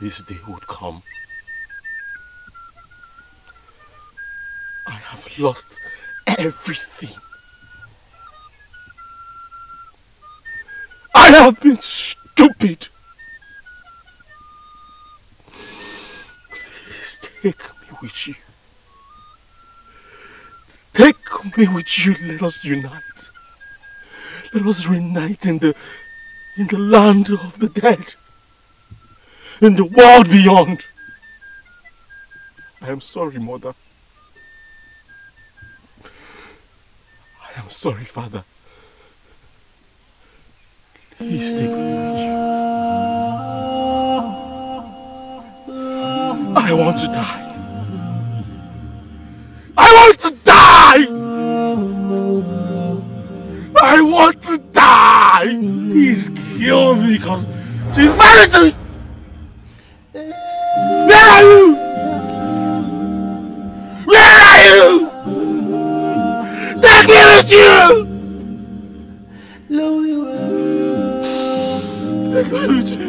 this day would come. I have lost everything. I have been stupid. Please take me with you. Take me with you. Let us unite. Let us reunite in the land of the dead. In the world beyond. I am sorry, Mother. I am sorry, Father. Please take me with you. I want to die. I want to die! I want to die! Please kill me because she's married to me! Where are you? Where are you? Take me with you! Lonely world. Take me with you.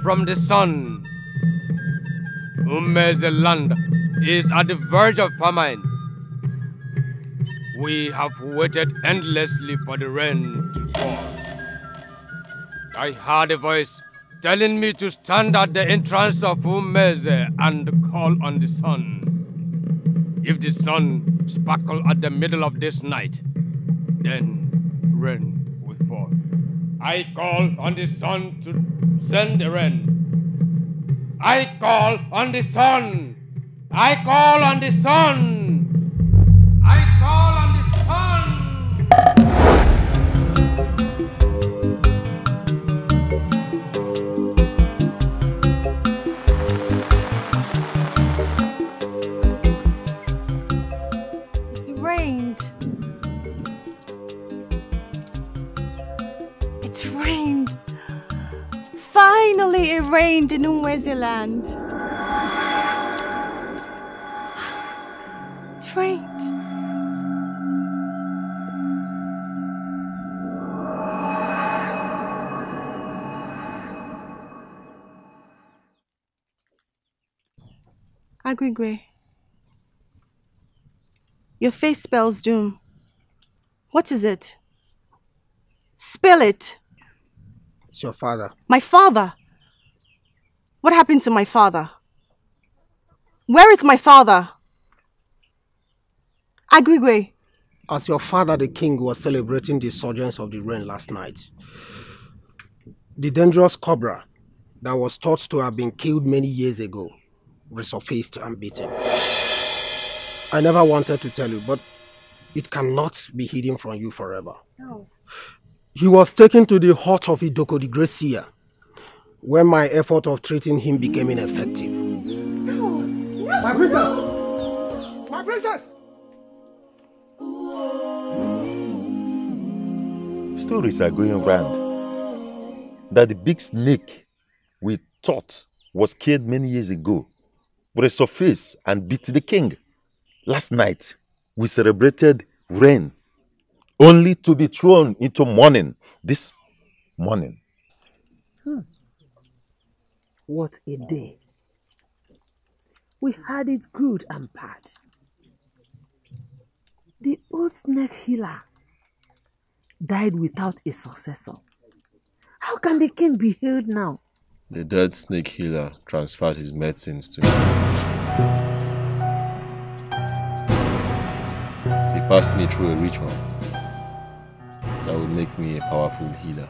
From the sun. The land is at the verge of famine. We have waited endlessly for the rain to fall. I heard a voice telling me to stand at the entrance of Umeze and call on the sun. If the sun sparkles at the middle of this night, then rain will fall. I call on the sun to send the rain. I call on the sun. I call on the sun. I call on the sun. It rained. It rained. Finally, it rained in Umweziland. It rained. Agwigwe, your face spells doom. What is it? Spill it. It's your father. My father? What happened to my father? Where is my father? Agwigwe. As your father, the king, was celebrating the surgence of the rain last night, the dangerous cobra that was thought to have been killed many years ago resurfaced and bitten. I never wanted to tell you, but it cannot be hidden from you forever. No. He was taken to the hut of Idoko the Great Seer, when my effort of treating him became ineffective. No. My princess! My princess! Stories are going around that the big snake we thought was killed many years ago resurfaced and beat the king. Last night, we celebrated rain, only to be thrown into mourning this morning. What a day. We had it good and bad. The old snake healer died without a successor. How can the king be healed now? The dead snake healer transferred his medicines to me. He passed me through a ritual that would make me a powerful healer.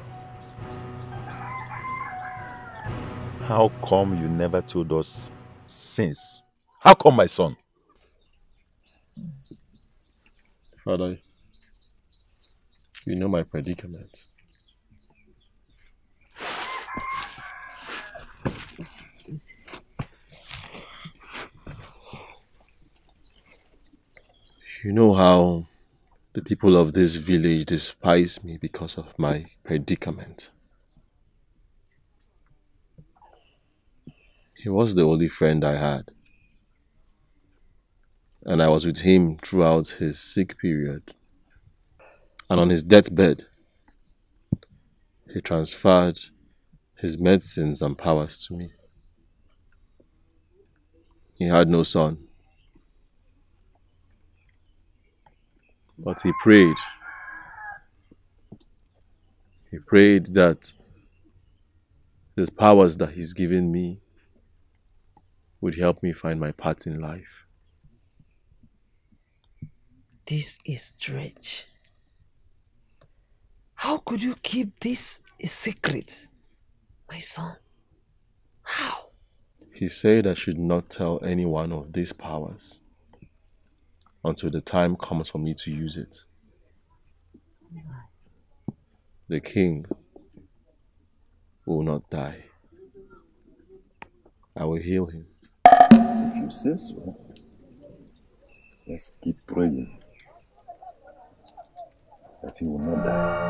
How come you never told us since? How come, my son? Father, you know my predicament. You know how the people of this village despise me because of my predicament. He was the only friend I had, and I was with him throughout his sick period. And on his deathbed, he transferred his medicines and powers to me. He had no son, but he prayed. He prayed that his powers that he's given me would help me find my path in life. This is strange. How could you keep this a secret, my son? How? He said I should not tell anyone of these powers until the time comes for me to use it. The king will not die. I will heal him. If you say so, let's keep praying that he will not die.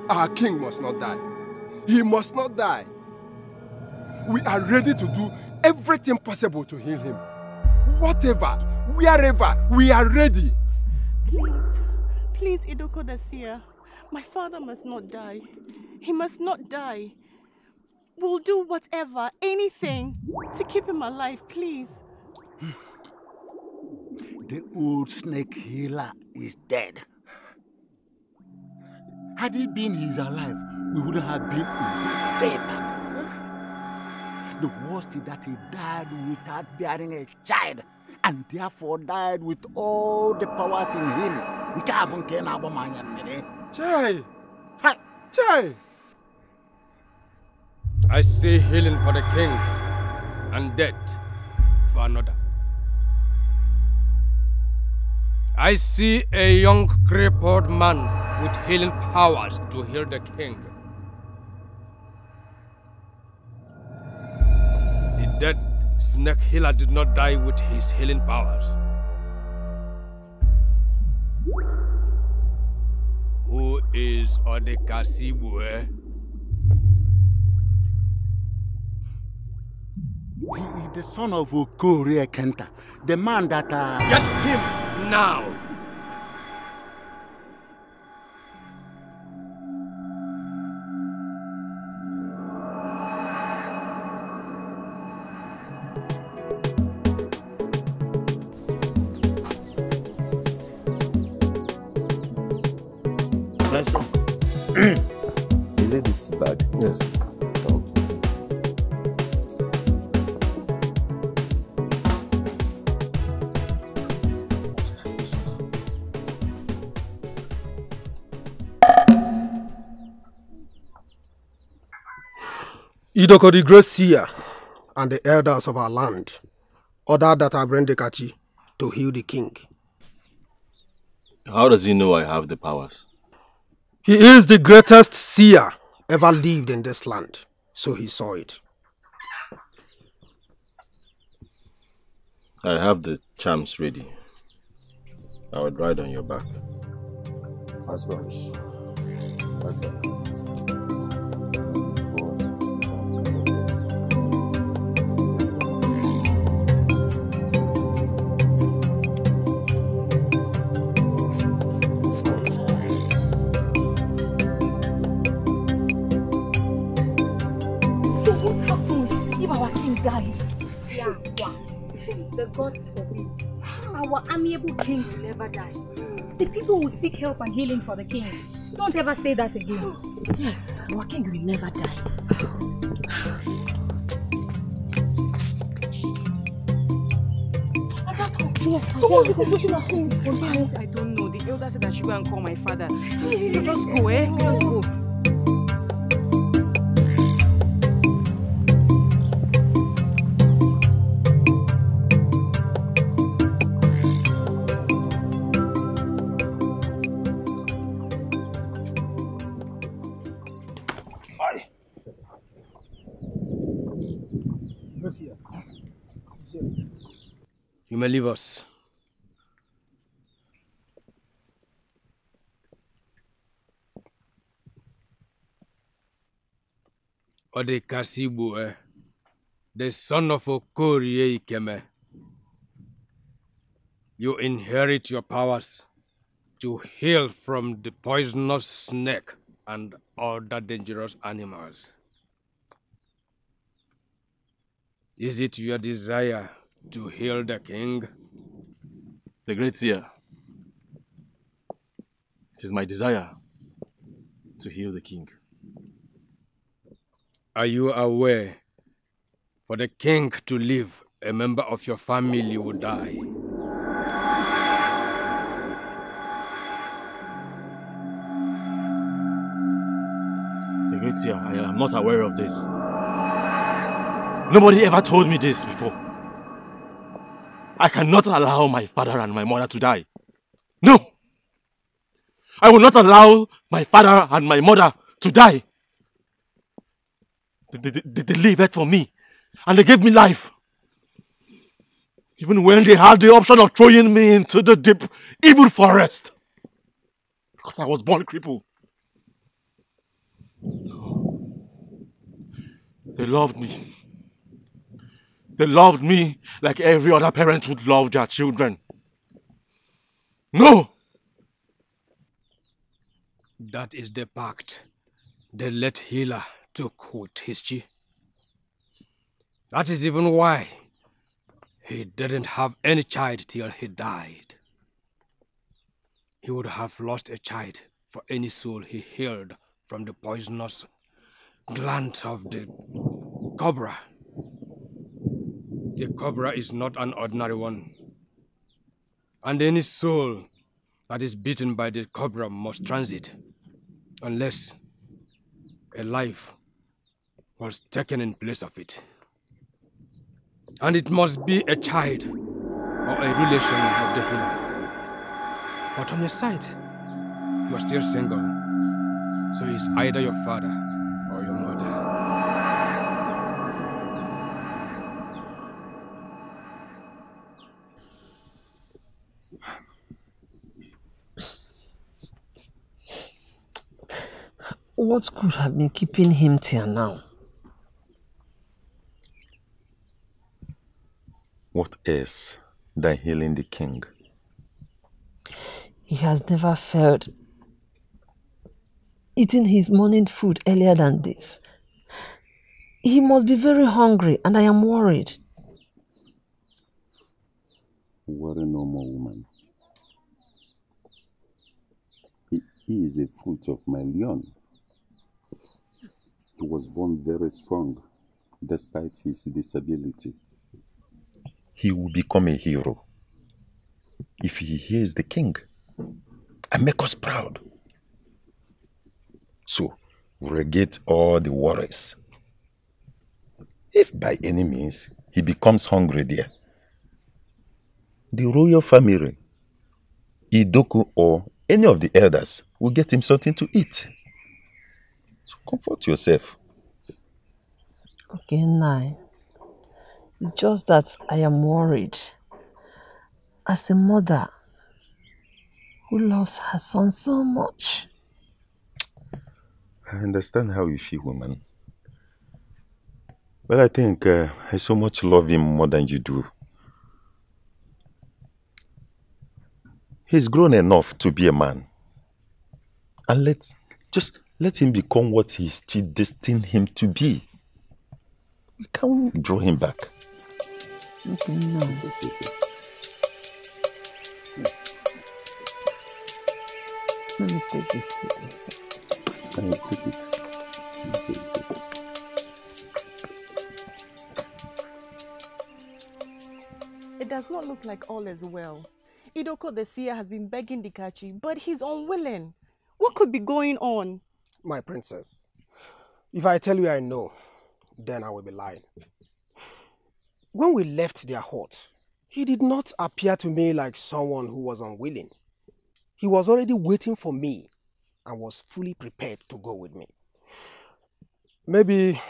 Our king must not die. He must not die. We are ready to do everything possible to heal him. Whatever, wherever, we are ready. Please, Idoko the seer. My father must not die. He must not die. We'll do whatever, anything, to keep him alive, please. The old snake healer is dead. Had he been alive, we wouldn't have been in this bed. The worst is that he died without bearing a child, and therefore died with all the powers in him. Chai! Chai! I see healing for the king and death for another. I see a young crippled man with healing powers to heal the king. The dead snake healer did not die with his healing powers. Who is Odekasibue? He is the son of Okorie Kenta, the man that... Get him now! Is it this bag? Yes. Idoko the great seer and the elders of our land ordered that I bring the Kachi to heal the king. How does he know I have the powers? He is the greatest seer ever lived in this land, so he saw it. I have the charms ready. I would ride on your back. That's rubbish. That's rubbish. The gods forbid. Our amiable king will never die. The people will seek help and healing for the king. Don't ever say that again. Yes, our king will never die. Yes, someone is pushing our king. I don't know. The elder said I should go and call my father. You just go, eh? Just go. You may leave us. Odekasibue, the son of Okorie Ikeme. You inherit your powers to heal from the poisonous snake and other dangerous animals. Is it your desire to heal the king? The great seer. It is my desire to heal the king. Are you aware, for the king to live, a member of your family will die? The great seer, I am not aware of this. Nobody ever told me this before. I cannot allow my father and my mother to die. No! I will not allow my father and my mother to die. They lived for me and they gave me life. Even when they had the option of throwing me into the deep evil forest. Because I was born crippled. They loved me. They loved me like every other parent would love their children. No! That is the pact the late healer took with History. That is even why he didn't have any child till he died. He would have lost a child for any soul he healed from the poisonous gland of the cobra. The cobra is not an ordinary one, and any soul that is bitten by the cobra must transit, unless a life was taken in place of it. And it must be a child or a relation of the healer. But on your side, you are still single, so it's either your father or your mother. What could have been keeping him till now? What else than healing the king? He has never failed eating his morning food earlier than this. He must be very hungry, and I am worried. Worry no more, woman. He is a fruit of my lion. He was born very strong, despite his disability. He will become a hero if he hears the king and make us proud. So, regate all the worries. If by any means he becomes hungry there, the royal family, Idoku or any of the elders will get him something to eat. So comfort yourself. Okay, Nai. It's just that I am worried. As a mother who loves her son so much. I understand how you feel, woman. But I think I so much love him more than you do. He's grown enough to be a man. And let him become what he's still destined him to be. We can't draw him back. Okay, no. Let me take this food. Can you take it? It does not look like all is well. Idoko the seer has been begging Dikachi, but he's unwilling. What could be going on? My princess, if I tell you I know, then I will be lying. When we left their hut, he did not appear to me like someone who was unwilling. He was already waiting for me and was fully prepared to go with me. Maybe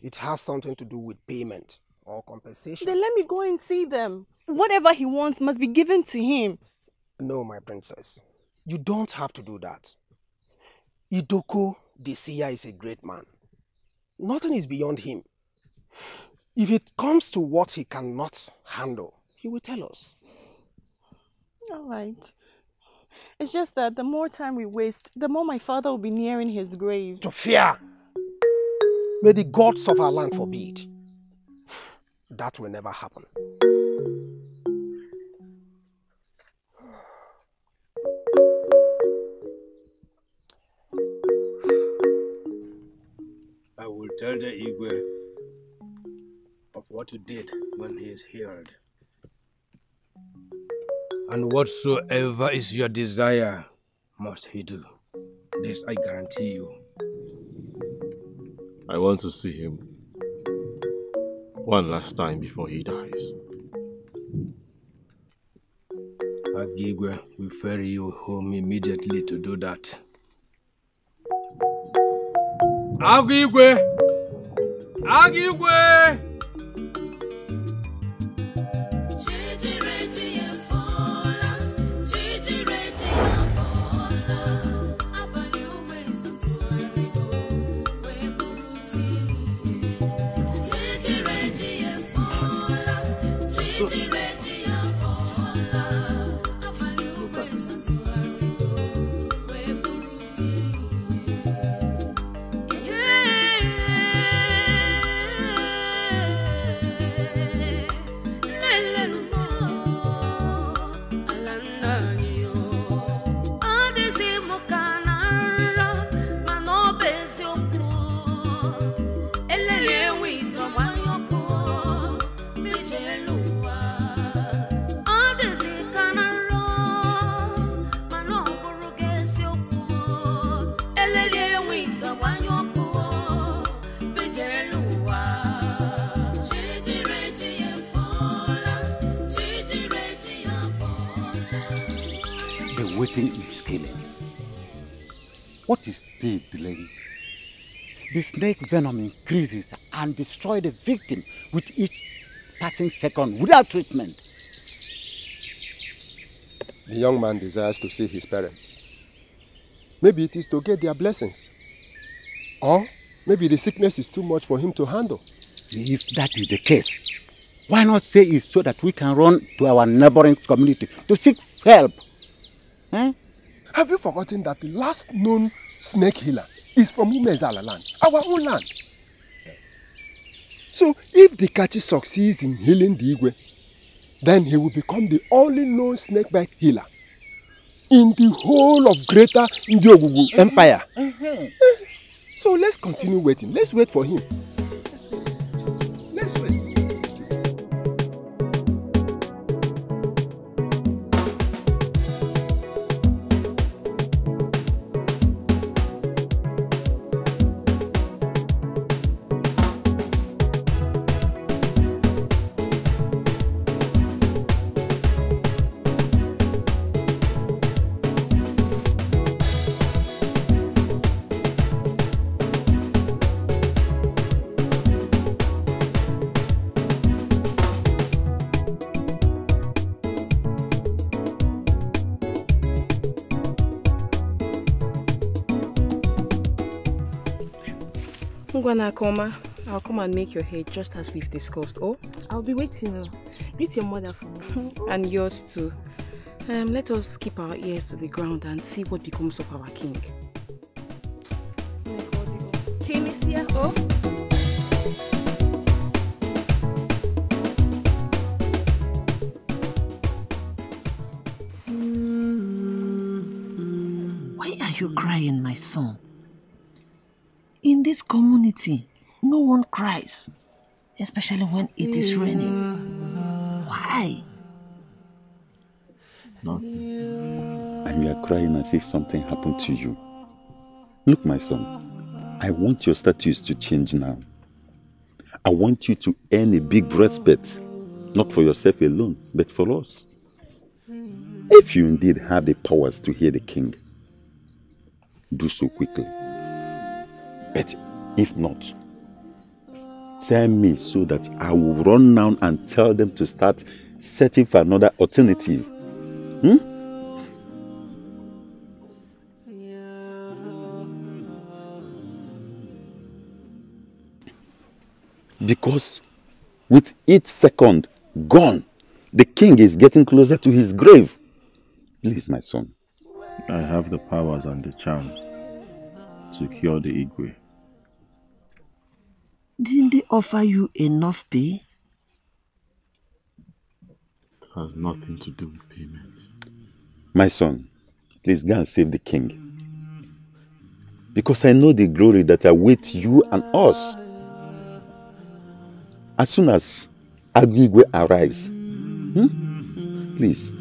it has something to do with payment or compensation. Then let me go and see them. Whatever he wants must be given to him. No, my princess. You don't have to do that. Idoko the seer is a great man. Nothing is beyond him. If it comes to what he cannot handle, he will tell us. All right. It's just that the more time we waste, the more my father will be nearing his grave. To fear! May the gods of our land forbid. That will never happen. I will tell the Igwe of what you did when he is healed. And whatsoever is your desire, must he do. This I guarantee you. I want to see him one last time before he dies. Agigwe will ferry you home immediately to do that. Agigwe! Agigwe! Waiting is killing. What is still delaying? The snake venom increases and destroys the victim with each passing second without treatment. The young man desires to see his parents. Maybe it is to get their blessings. Or maybe the sickness is too much for him to handle. If that is the case, why not say it so that we can run to our neighboring community to seek help? Eh? Have you forgotten that the last known snake healer is from Umezala land, our own land? So if the Kachi succeeds in healing the Igwe, then he will become the only known snakebite healer in the whole of Greater Ndiogugu Empire. So let's continue waiting. Let's wait for him. Let's wait. Koma, I'll come and make your hair just as we've discussed. Oh, I'll be waiting. Greet your mother for me. And yours too. Let us keep our ears to the ground and see what becomes of our king. King is here. Oh. Why are you crying, my son? In this community, no one cries, especially when it is raining. Why? Nothing. And you are crying as if something happened to you. Look, my son, I want your status to change now. I want you to earn a big respect, not for yourself alone, but for us. If you indeed have the powers to hear the king, do so quickly. But if not, tell me so that I will run down and tell them to start searching for another alternative. Because with each second gone, the king is getting closer to his grave. Please, my son. I have the powers and the charms to cure the Igwe. Didn't they offer you enough pay? It has nothing to do with payment. My son, please go and save the king. Because I know the glory that awaits you and us. As soon as Agwigwe arrives, please.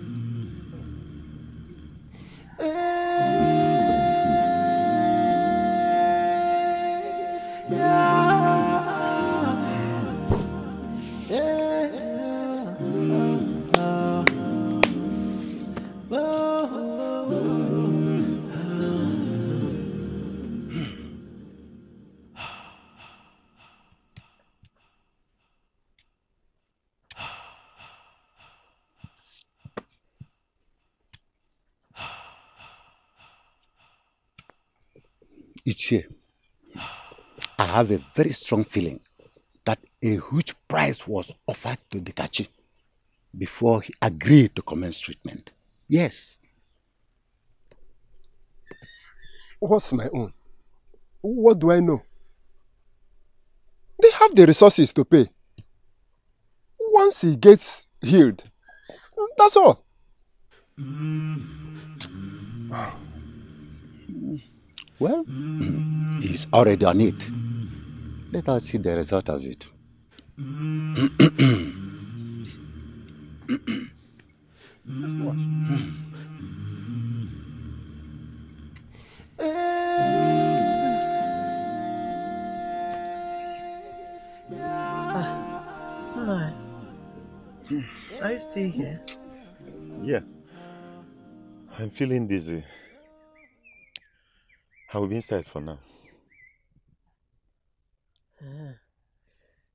Ichie, I have a very strong feeling that a huge price was offered to the Kachi before he agreed to commence treatment. Yes. What's my own? What do I know? They have the resources to pay. Once he gets healed, that's all. Well, he's already on it. Let us see the result of it. Let's watch. Alright. Are you still here? Yeah. I'm feeling dizzy. I will be inside for now.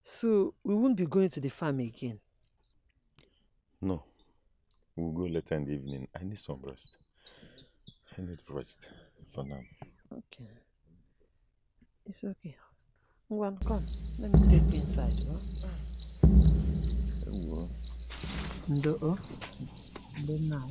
So, we won't be going to the farm again? No. We'll go later in the evening. I need some rest. I need rest for now. Okay. It's okay. Ngwan, come. Let me take you inside. Ndo, now.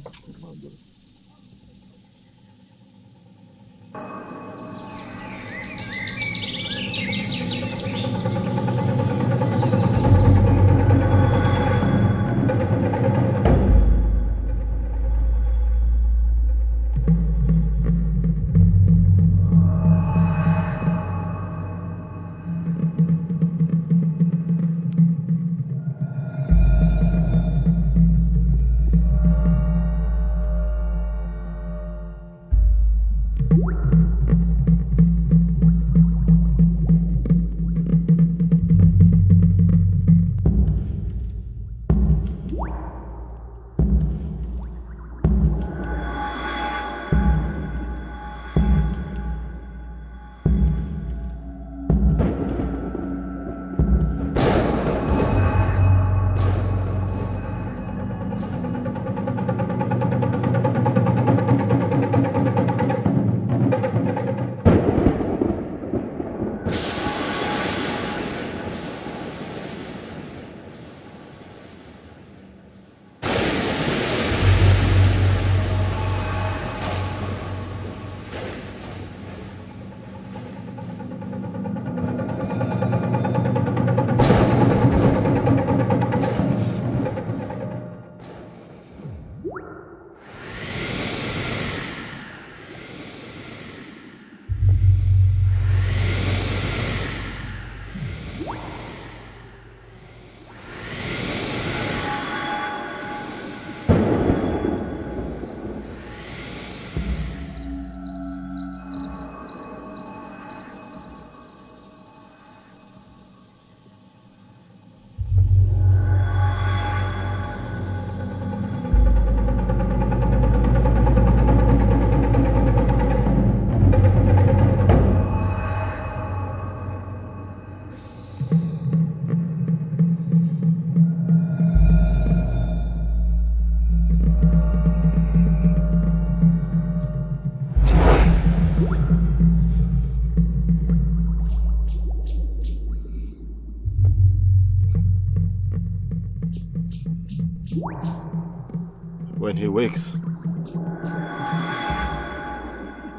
When he wakes,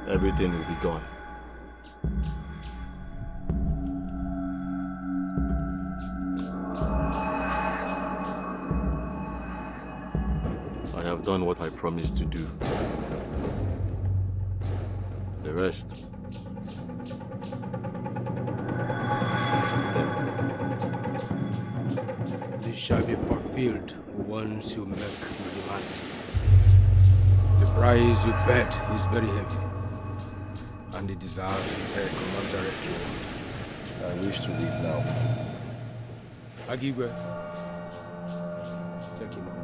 everything will be gone. I have done what I promised to do. The rest This shall be fulfilled once you make the demand. The price you bet is very heavy, and it deserves a commensurate reward. I wish to leave now. Agigwe, take him out.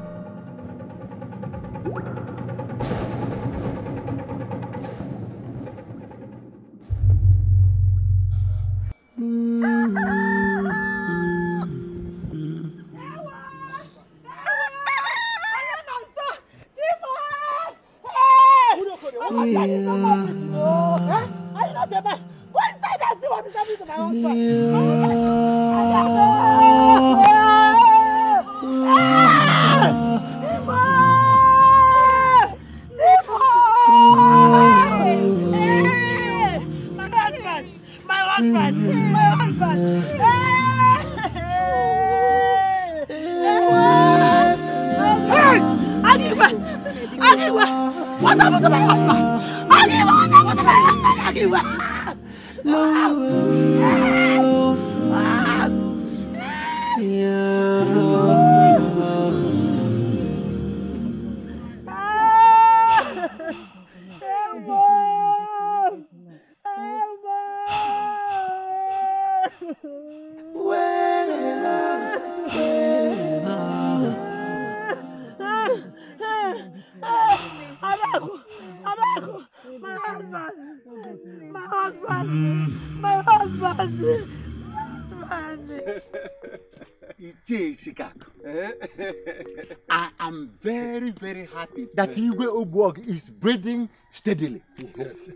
I am very, very happy that Iyke Ogbonna is breathing steadily. Yes.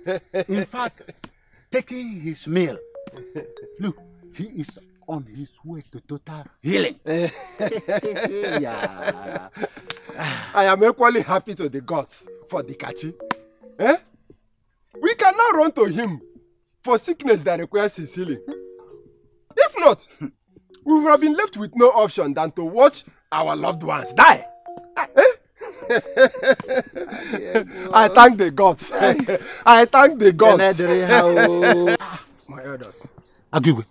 In fact, taking his meal Look, he is on his way to total healing. Yeah. I am equally happy to the gods for the Kachi. Eh? We can now run to him for sickness that requires his healing. If not, we would have been left with no option than to watch our loved ones die. Eh? I thank the gods. I thank the gods. My elders. Agigwe,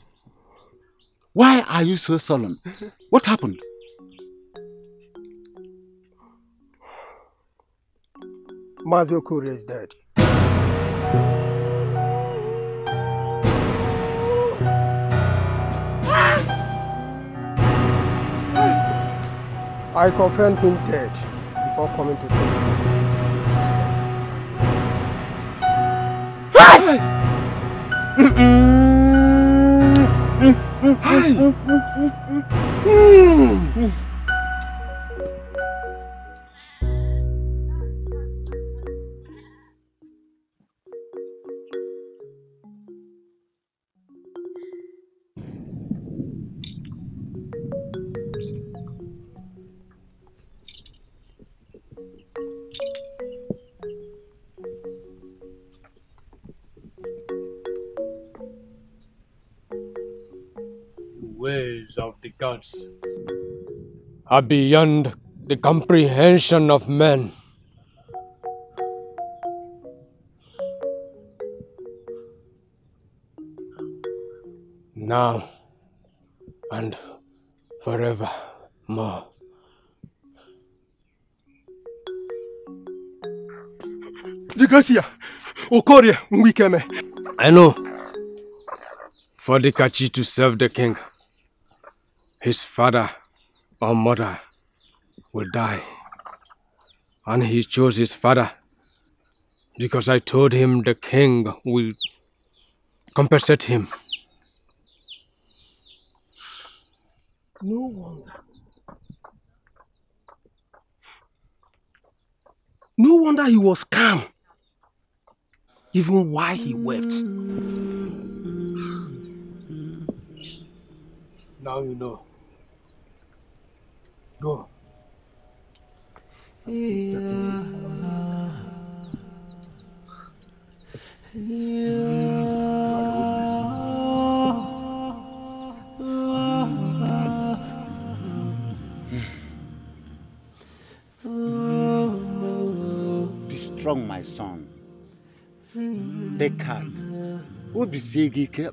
why are you so sullen? What happened? Mazio Kuri is dead. I confirmed him dead before coming to tell you the great seer. Ways of the gods are beyond the comprehension of men. Now and forevermore. Digracia, Okorie, Mwikeme. I know. For the Kachi to serve the king, his father or mother will die. And he chose his father because I told him the king will compensate him. No wonder. No wonder he was calm, even while he wept. Now you know. Go. Be strong, my son. Take heart. Obi Iyke,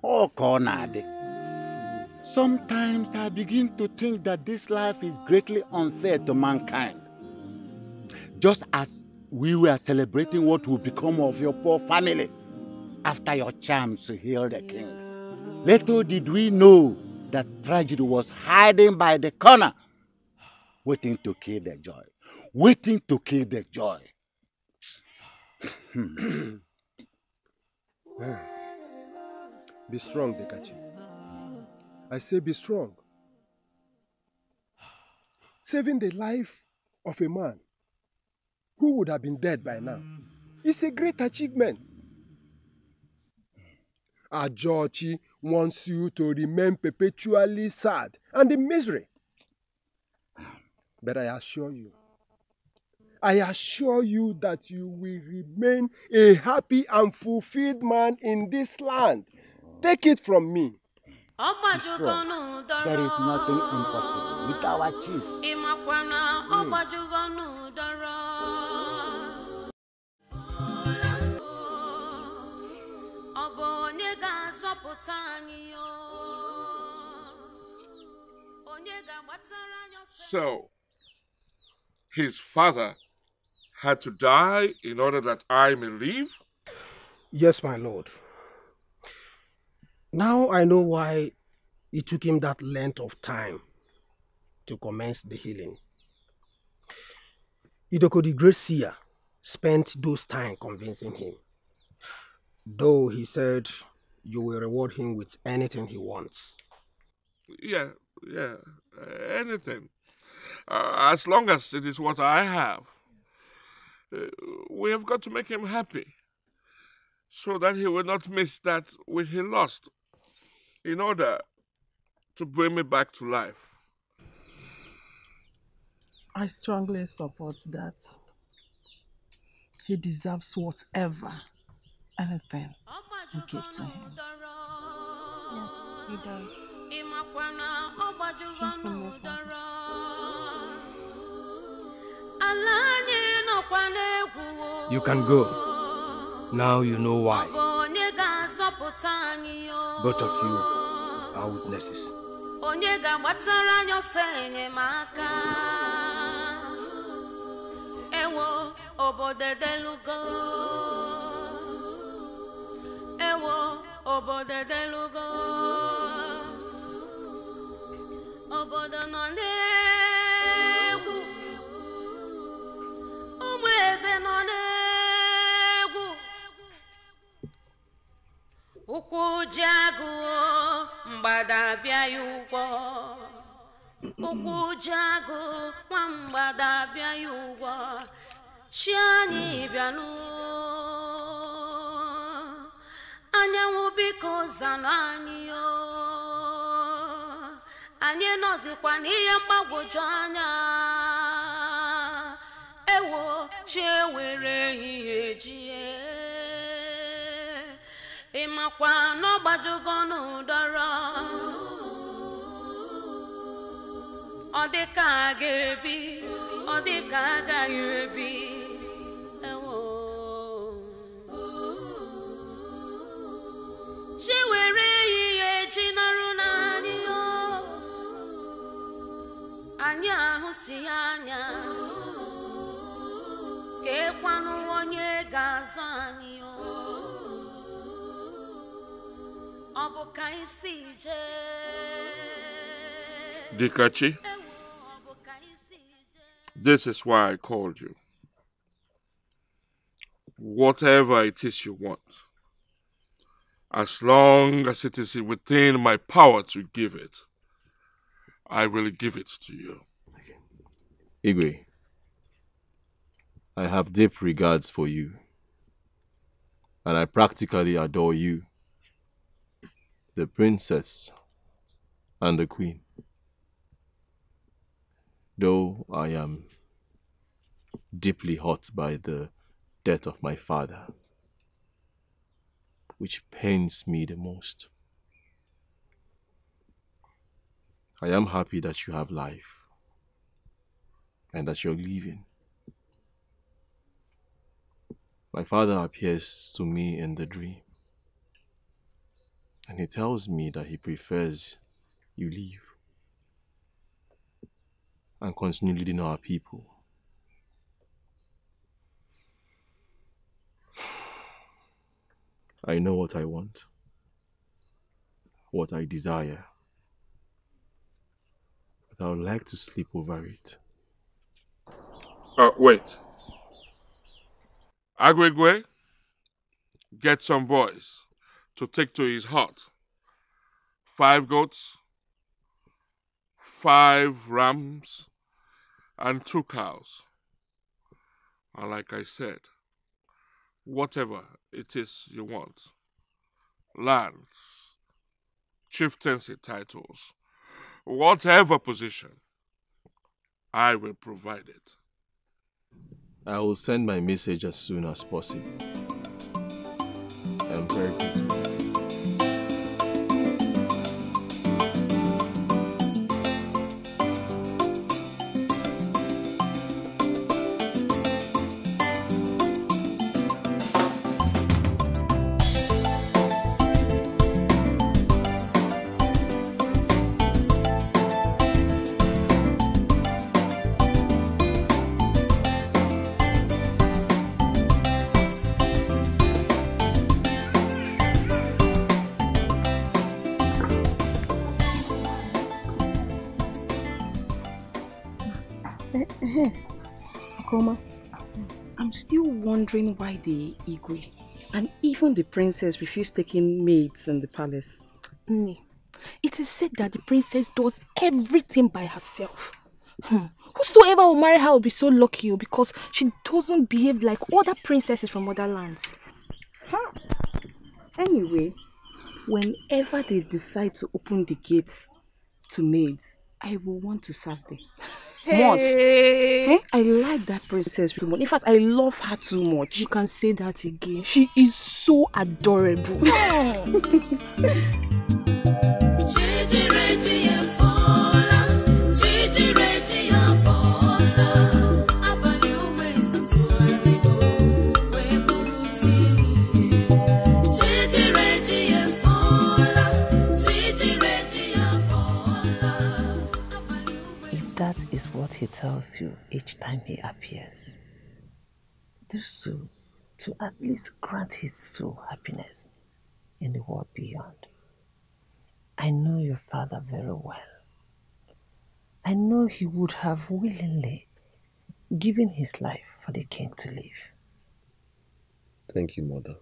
Oh, Konade. Sometimes I begin to think that this life is greatly unfair to mankind. Just as we were celebrating what will become of your poor family after your charms to heal the king. Little did we know that tragedy was hiding by the corner, waiting to kill the joy. Waiting to kill the joy. Be strong, Dekachi. I say be strong. Saving the life of a man who would have been dead by now is a great achievement. Ajochi wants you to remain perpetually sad and in misery. But I assure you that you will remain a happy and fulfilled man in this land. Take it from me. Be strong. There is nothing impossible with our chief. So, his father had to die in order that I may live? Yes, my lord. Now I know why it took him that length of time to commence the healing. Idoko the great seer spent those time convincing him. Though he said you will reward him with anything he wants. Yeah, anything. As long as it is what I have. We have got to make him happy. so that he will not miss that which he lost, in order to bring me back to life. I strongly support that. He deserves whatever, anything we give to him. Yes, he does. Thanks so much, Father. You can go. Now you know why. Both of you are witnesses. Ewo obodo delugo obodo nọ n'egwu ụmụ eze nọ n'egwu ụkwụ ji agụ mgbada bịa ya ụgwọ ụkwụ ji agụ nwa mgbada bịa ya ụgwọ chi anyị bịanụ anyanwụ biko zanụ anyị o anyị nọzikwa n'ihe mgbagwoju anya ewo chi ewere ehihie jie ịmakwa n'ọgbajugo n'ụdọrọ ọ dịka a ga-ebi ọ dịka agaghị ebi ewo chi were ehihie ji narụ n'anyị o anyị ahụ si ya anya ka ekwanụ onye ga-azụ anyị o ọ bụ ka isi jee Dikachi, this is why I called you. Whatever it is you want, as long as it is within my power to give it, I will give it to you. Igwe, I have deep regards for you, and I practically adore you, the princess and the queen. Though I am deeply hurt by the death of my father, which pains me the most, I am happy that you have life and that you're living. My father appears to me in the dream, and he tells me that he prefers you live and continue leading our people. I know what I want, what I desire, but I would like to sleep over it. Wait. Agwegwe, get some boys to take to his hut 5 goats, 5 rams, and 2 cows. And like I said, whatever it is you want, lands, chieftaincy titles, whatever position, I will provide it. I will send my message as soon as possible. I am very grateful. I'm still wondering why the Igwe and even the princess refused taking maids in the palace. It is said that the princess does everything by herself. Whosoever will marry her will be so lucky because she doesn't behave like other princesses from other lands. Anyway, whenever they decide to open the gates to maids, I will want to serve them. Must. Hey. I like that princess too much. In fact, I love her too much. You can say that again. She is so adorable. That is what he tells you each time he appears. Do so to at least grant his soul happiness in the world beyond. I know your father very well. I know he would have willingly given his life for the king to live. Thank you, Mother.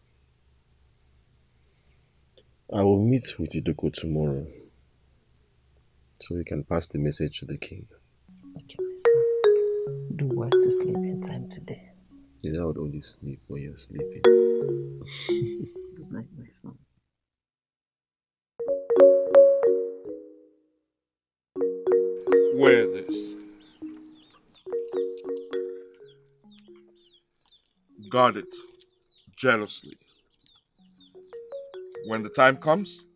I will meet with Idoko tomorrow so we can pass the message to the king. Okay, my son. Do well to sleep in time today. You know I would only sleep when you're sleeping. Good night, my son. Wear this. Guard it jealously. When the time comes,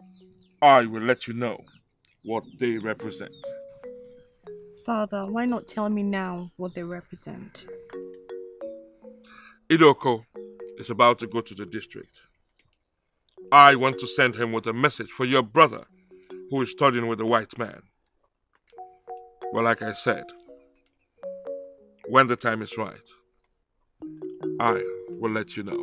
I will let you know what they represent. Father, why not tell me now what they represent? Idoko is about to go to the district. I want to send him with a message for your brother, who is studying with a white man. Well, like I said, when the time is right, I will let you know.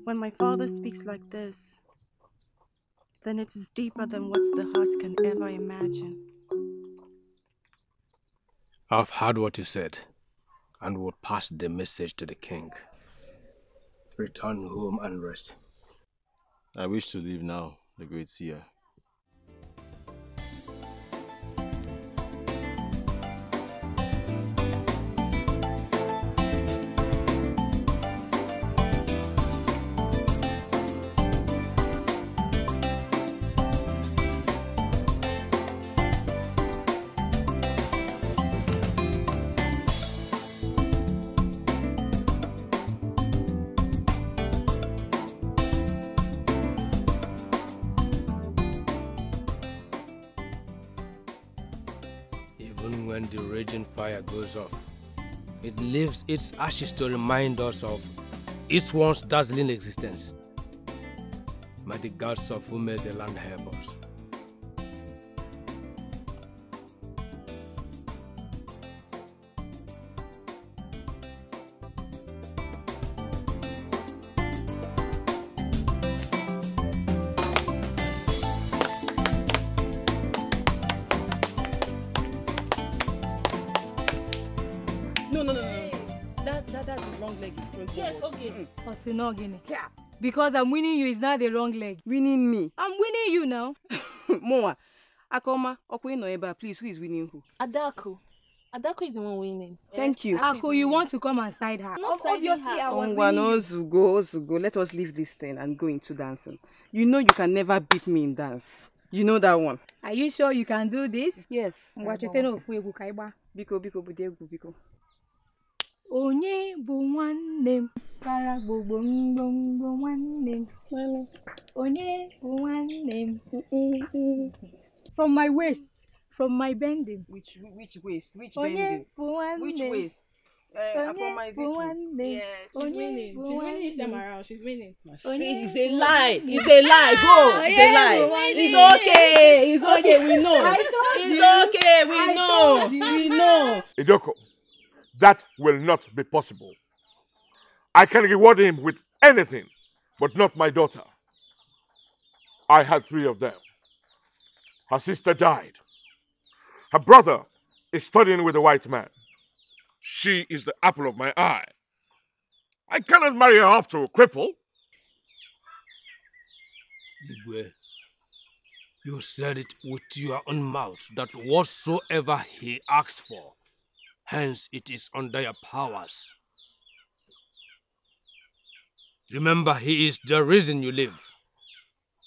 When my father speaks like this, then it is deeper than what the heart can ever imagine. I've heard what you said and will pass the message to the king. Return home and rest. I wish to leave now, the great seer. Even when the raging fire goes off, it leaves its ashes to remind us of its once dazzling existence. May the gods of Umeze land help us. No. That's the wrong leg. Yes, okay. Osinogini. Yeah. Because I'm winning you is not the wrong leg. Winning me? I'm winning you now. Moa, Akoma, Okwino Eba, please, who is winning who? Adako. Adako is the one winning. Thank you. Ako, you want to come and side her? Obviously, I was winning you. Ozugo, let us leave this thing and go into dancing. You know you can never beat me in dance. You know that one. Are you sure you can do this? Yes. Biko. Onye bụ nwanne m para gbogbo mgbomgbo nwanne m. Onye bụ nwanne m. From my waist, from my bending. Which waist? Which Onye bending? bụ nwanne m. Which waist? From my bụ nwanne m. Yes, she's winning. She's winning this time around. She's winning. It's a lie. It's a lie. Go. It's a lie. It's okay. We know. It's okay. We know. We know. Idoko, that will not be possible. I can reward him with anything, but not my daughter. I had 3 of them. Her sister died. Her brother is studying with a white man. She is the apple of my eye. I cannot marry her off to a cripple. Igwe, you said it with your own mouth that whatsoever he asks for, hence it is under your powers. Remember, he is the reason you live.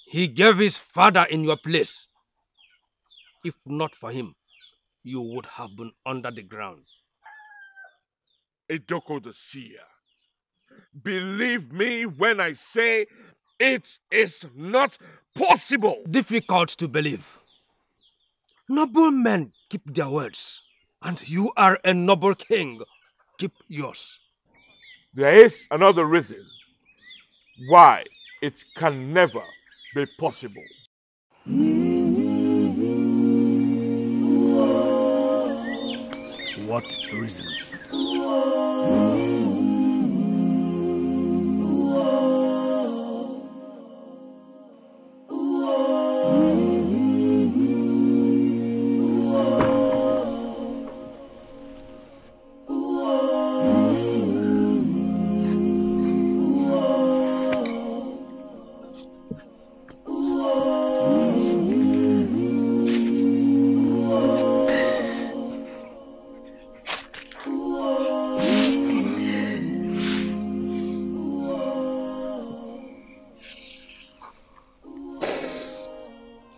He gave his father in your place. If not for him, you would have been under the ground. Idoko the seer, believe me when I say it is not possible. Difficult to believe. Noble men keep their words, and you are a noble king. Keep yours. There is another reason why it can never be possible. What reason?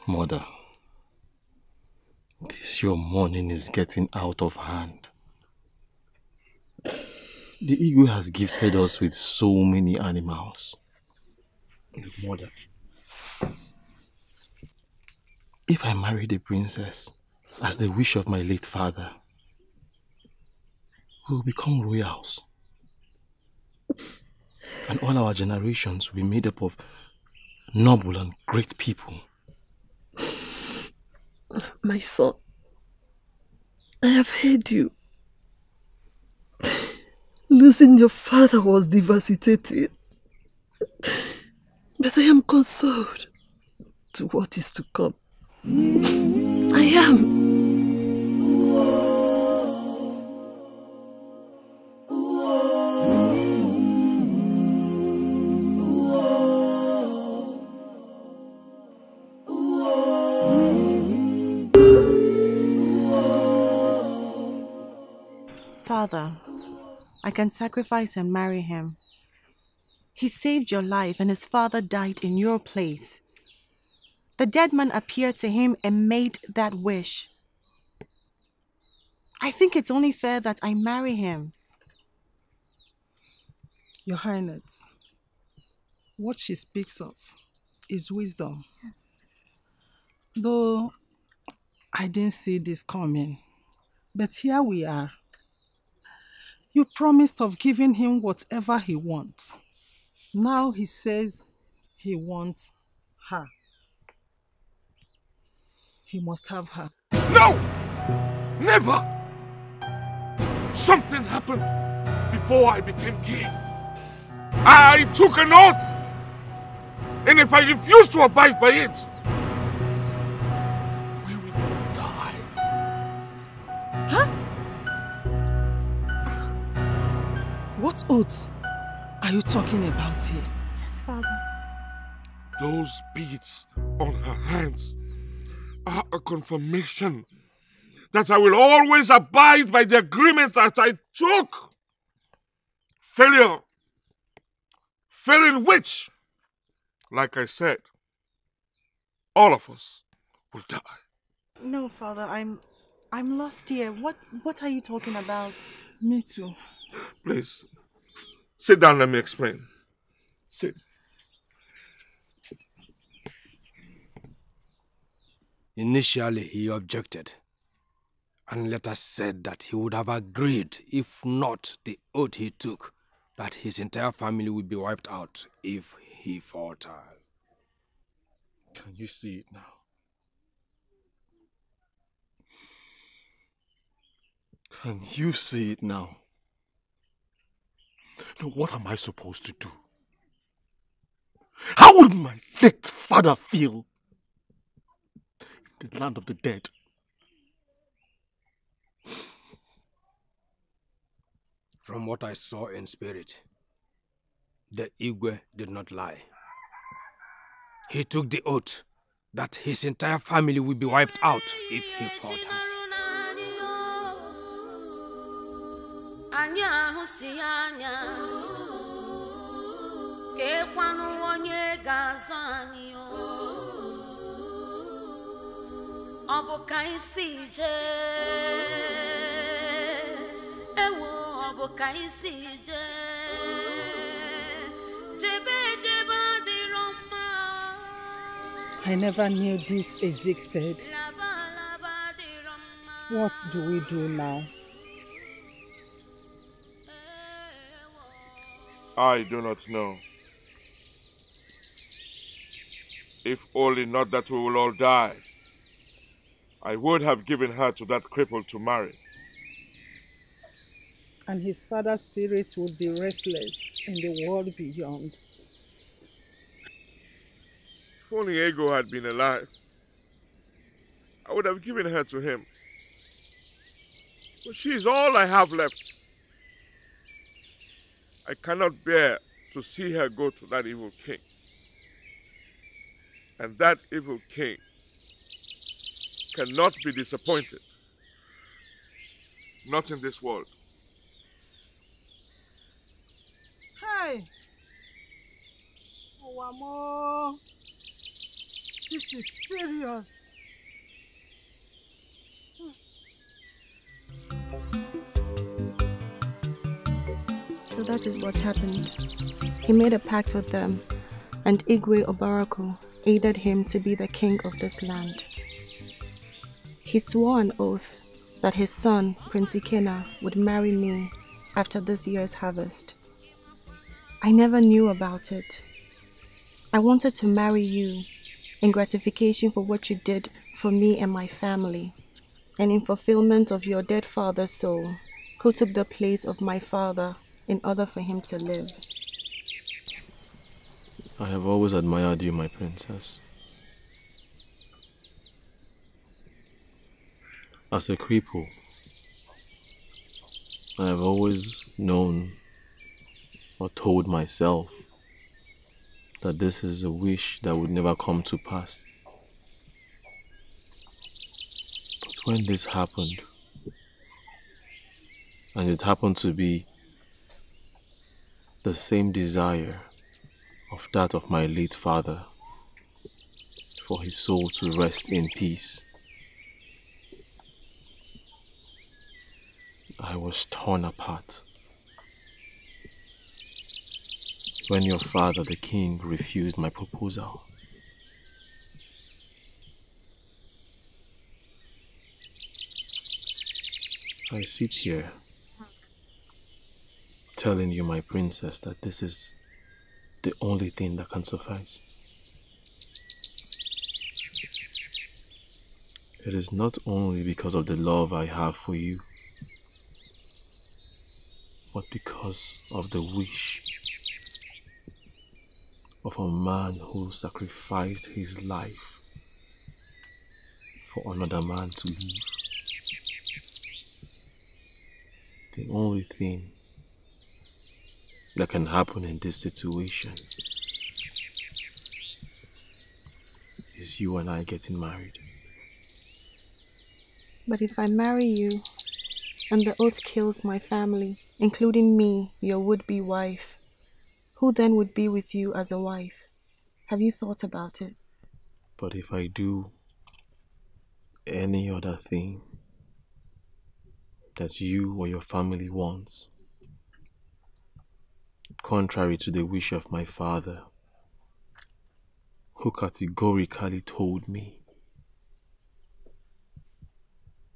Mother, this your mourning is getting out of hand. The Igwe has gifted us with so many animals. Mother, if I marry the princess as the wish of my late father, we will become royals. And all our generations will be made up of noble and great people. My son, I have heard you. Losing your father was devastating. But I am consoled to what is to come. I am. Father, I can sacrifice and marry him. He saved your life and his father died in your place. The dead man appeared to him and made that wish. I think it's only fair that I marry him. Your Highness, what she speaks of is wisdom. Though I didn't see this coming, but here we are. You promised of giving him whatever he wants. Now he says he wants her. He must have her. No! Never! Something happened before I became king. I took an oath, and if I refuse to abide by it, we will all die. Huh? What oath are you talking about here? Yes, Father. Those beads on her hands are a confirmation that I will always abide by the agreement that I took. Failing which, like I said, all of us will die. No, Father, I'm lost here. What are you talking about? Me too. Please, sit down, let me explain. Sit. Initially, he objected, and later said that he would have agreed if not the oath he took, that his entire family would be wiped out if he faltered. Can you see it now? Can you see it now? Now, what am I supposed to do? How would my late father feel in the land of the dead? From what I saw in spirit, the Igwe did not lie. He took the oath that his entire family will be wiped out if he falters. I never knew this existed. What do we do now? I do not know. If only not that we will all die. I would have given her to that cripple to marry. And his father's spirit would be restless in the world beyond. If only Ego had been alive, I would have given her to him. But she is all I have left. I cannot bear to see her go to that evil king. And that evil king cannot be disappointed. Not in this world. Hey! Owamo! This is serious. So that is what happened. He made a pact with them, and Iyke Ogbonna aided him to be the king of this land. He swore an oath that his son, Prince Ikena, would marry me after this year's harvest. I never knew about it. I wanted to marry you in gratification for what you did for me and my family, and in fulfillment of your dead father's soul, who took the place of my father in order for him to live. I have always admired you, my princess. As a cripple, I have always known or told myself that this is a wish that would never come to pass. But when this happened, and it happened to be the same desire of that of my late father, for his soul to rest in peace, I was torn apart. When your father, the king, refused my proposal. I sit here telling you, my princess, that this is the only thing that can suffice. It is not only because of the love I have for you, but because of the wish of a man who sacrificed his life for another man to live. The only thing that can happen in this situation is you and I getting married. But if I marry you, and the oath kills my family, including me, your would-be wife, who then would be with you as a wife? Have you thought about it? But if I do any other thing that you or your family wants, contrary to the wish of my father, who categorically told me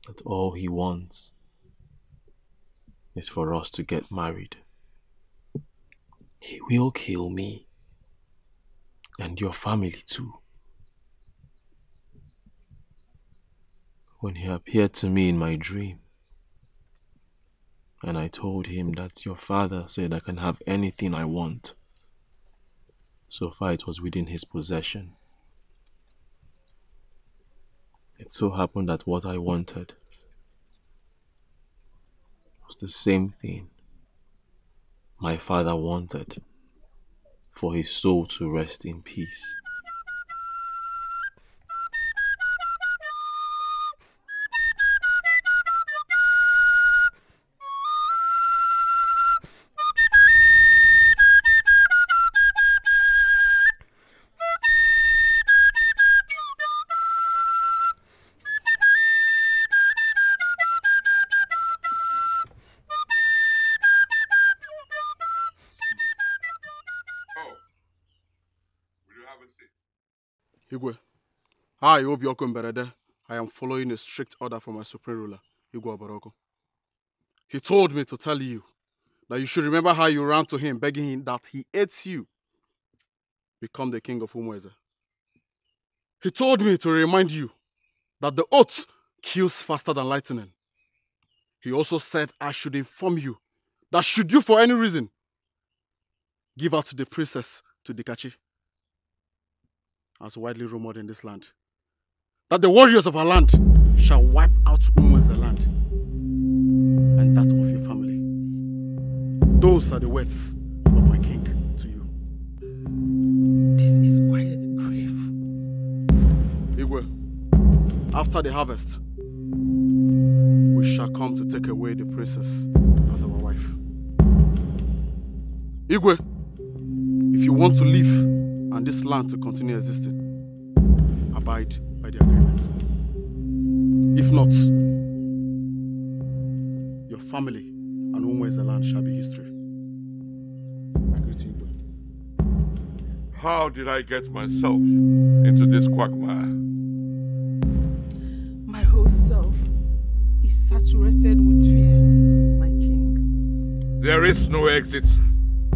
that all he wants is for us to get married, he will kill me and your family too. When he appeared to me in my dream, and I told him that your father said I can have anything I want, so far it was within his possession. It so happened that what I wanted was the same thing my father wanted for his soul to rest in peace. Igwe, I Obioko Mberede, I am following a strict order from my supreme ruler, Igwe Obaroko. He told me to tell you that you should remember how you ran to him, begging him that he hates you. Become the king of Umueze. He told me to remind you that the oath kills faster than lightning. He also said I should inform you that should you for any reason give out the princess to Dikachi, as widely rumored in this land, that the warriors of our land shall wipe out Umueze land and that of your family. Those are the words of my king to you. This is quiet grave. Igwe, after the harvest, we shall come to take away the princess as our wife. Igwe, if you want to live and this land to continue existing, abide by the agreement. If not, your family and Umueze land shall be history. I greet you, Igwe. How did I get myself into this quagmire? My whole self is saturated with fear, my king. There is no exit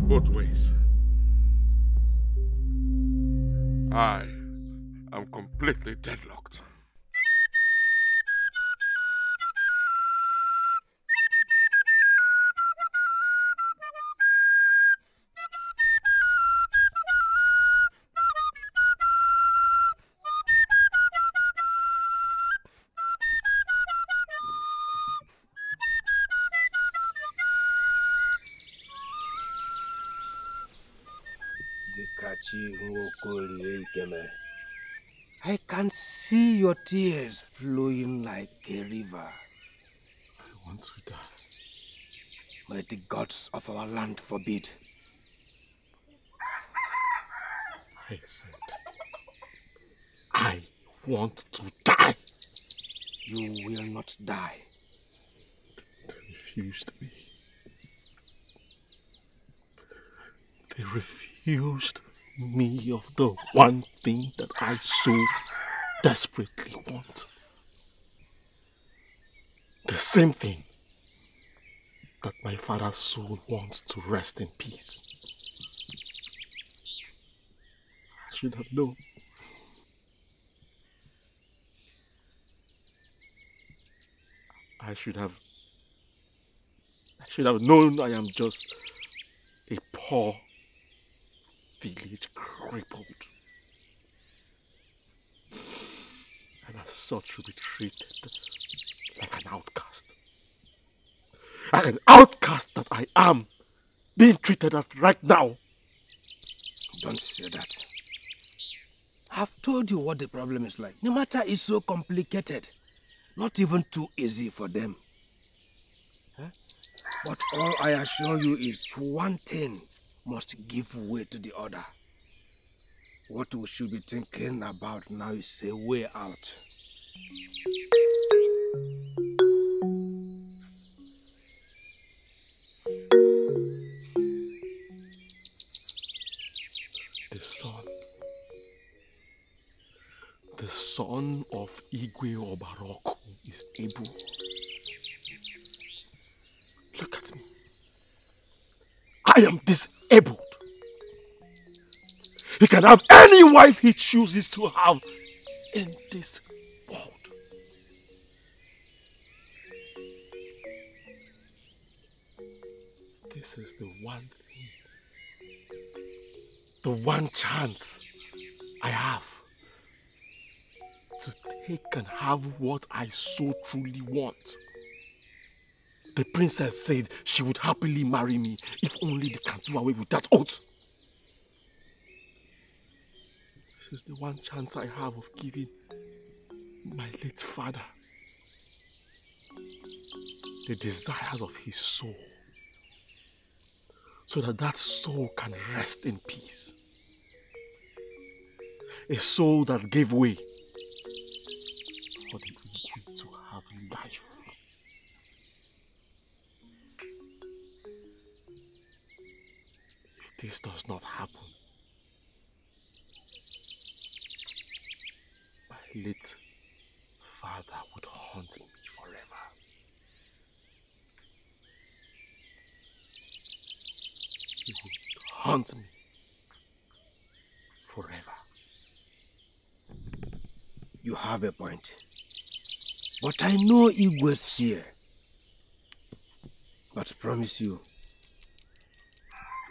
both ways. I am completely deadlocked. I can see your tears flowing like a river. I want to die. May the gods of our land forbid. I said, I want to die. You will not die. They refused me. They refused me of the one thing that I so desperately want. The same thing that my father's soul wants to rest in peace. I should have known. I should have known I am just a poor village crippled, and as such should be treated like an outcast. Like an outcast that I am being treated as right now. Don't say that. I've told you what the problem is like. The matter is so complicated, not even too easy for them. But all I assure you is one thing must give way to the other. What we should be thinking about now is a way out. The son of Iyke Ogbonna is able. Look at me. I am disabled. He can have any wife he chooses to have in this world. This is the one thing, the one chance I have to take and have what I so truly want. The princess said she would happily marry me if only they can do away with that oath. This is the one chance I have of giving my late father the desires of his soul, so that that soul can rest in peace. A soul that gave way for the Igwe to have life. If this does not happen, my late father would haunt me forever. He would haunt me forever. You have a point. But I know Igwe's fear. But I promise you,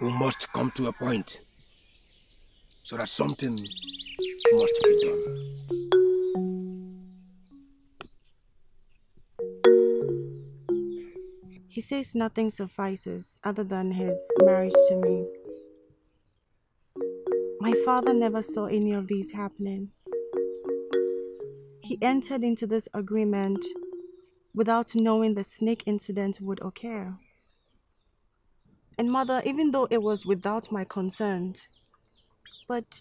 we must come to a point so that something must be done. He says nothing suffices other than his marriage to me. My father never saw any of these happening. He entered into this agreement without knowing the snake incident would occur. And mother, even though it was without my consent, but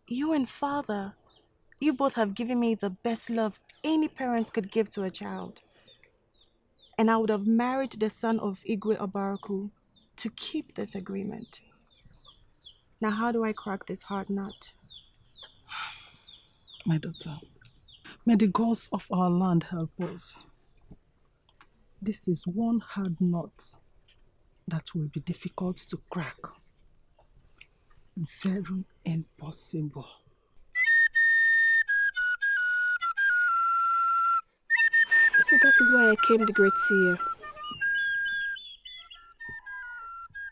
you and father, you both have given me the best love any parent could give to a child. And I would have married the son of Iyke Ogbonna to keep this agreement. Now how do I crack this hard nut? My daughter, may the gods of our land help us. This is one hard nut that will be difficult to crack. Very impossible. So that is why I came the great seer.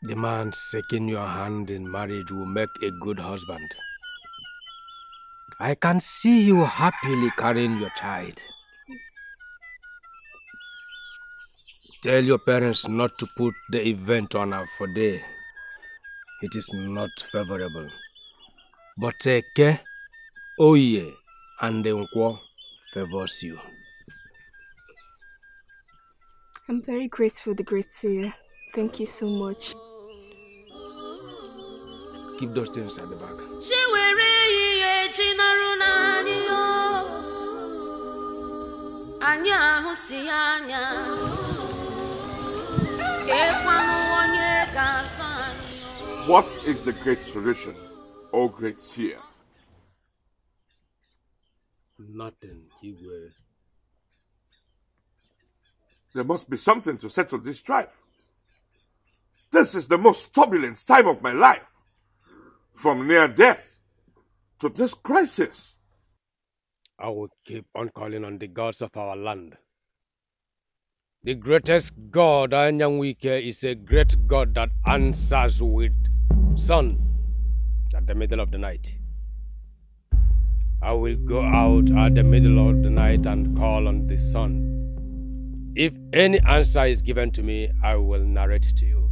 The man shaking your hand in marriage will make a good husband. I can see you happily carrying your child. Tell your parents not to put the event on a for day. It is not favorable. But Eke, Oye, and Nkwo favors you. I'm very grateful, the great seer. Thank you so much. Keep those things at the back. What is the great solution, O great seer? Nothing, Igwe. There must be something to settle this strife. This is the most turbulent time of my life. From near death to this crisis. I will keep on calling on the gods of our land. The greatest God, Iyke, is a great God that answers with sun at the middle of the night. I will go out at the middle of the night and call on the sun. If any answer is given to me, I will narrate to you.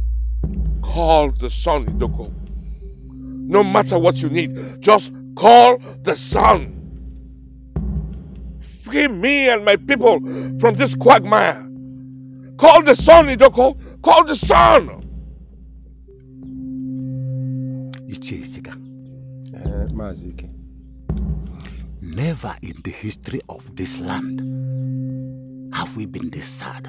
Call the sun, Idoko. No matter what you need, just call the sun. Free me and my people from this quagmire. Call the sun, Idoko. Call the sun. Mazike. Never in the history of this land have we been this sad.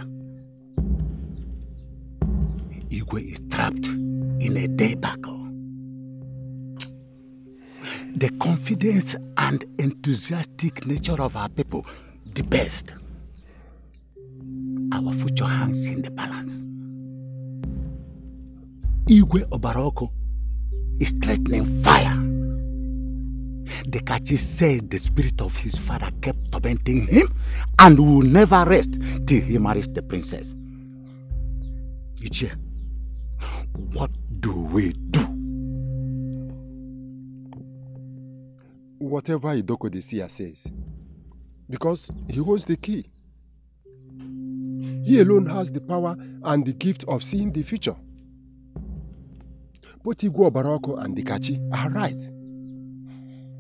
Igwe is trapped in a debacle. The confidence and enthusiastic nature of our people, the best. Our future hangs in the balance. Iyke Ogbonna is threatening fire. The Kachi says the spirit of his father kept tormenting him and will never rest till he marries the princess. Ichie, what do we do? Whatever Idoko the seer says, because he holds the key. He alone has the power and the gift of seeing the future. Both Igwe Ogbonna and Dikachi are right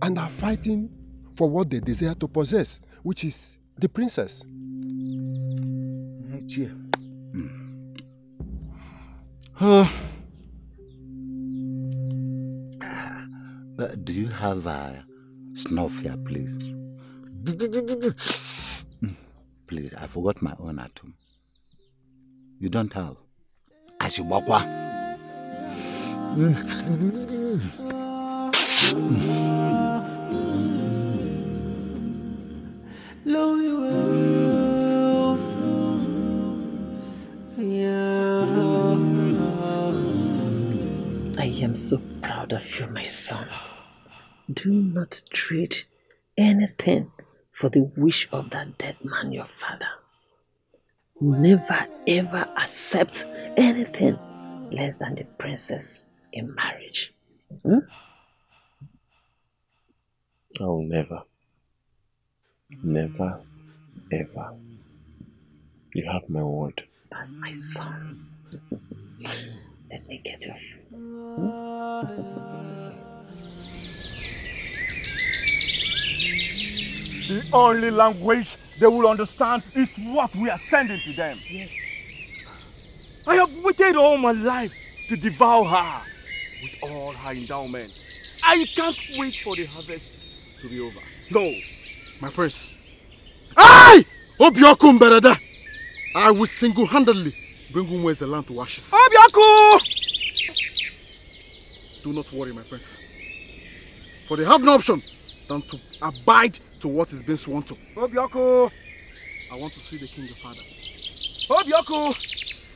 and are fighting for what they desire to possess, which is the princess. Do you have a snuff here, please? Please, I forgot my own at home. You don't have? Ashibokwa. Lonely world. I am so proud of you, my son. Do not trade anything for the wish of that dead man, your father. Never ever accept anything less than the princess in marriage. Hmm? I will never. Never, ever. You have my word. That's my son. Let me get your The only language they will understand is what we are sending to them. Yes. I have waited all my life to devour her with all her endowment. I can't wait for the harvest to be over. No, my prince. I will single-handedly bring Umweze land to ashes. Obioku! Do not worry, my prince. For they have no option than to abide to what is being sworn to. Obioku! I want to see the king, the father. Obioku!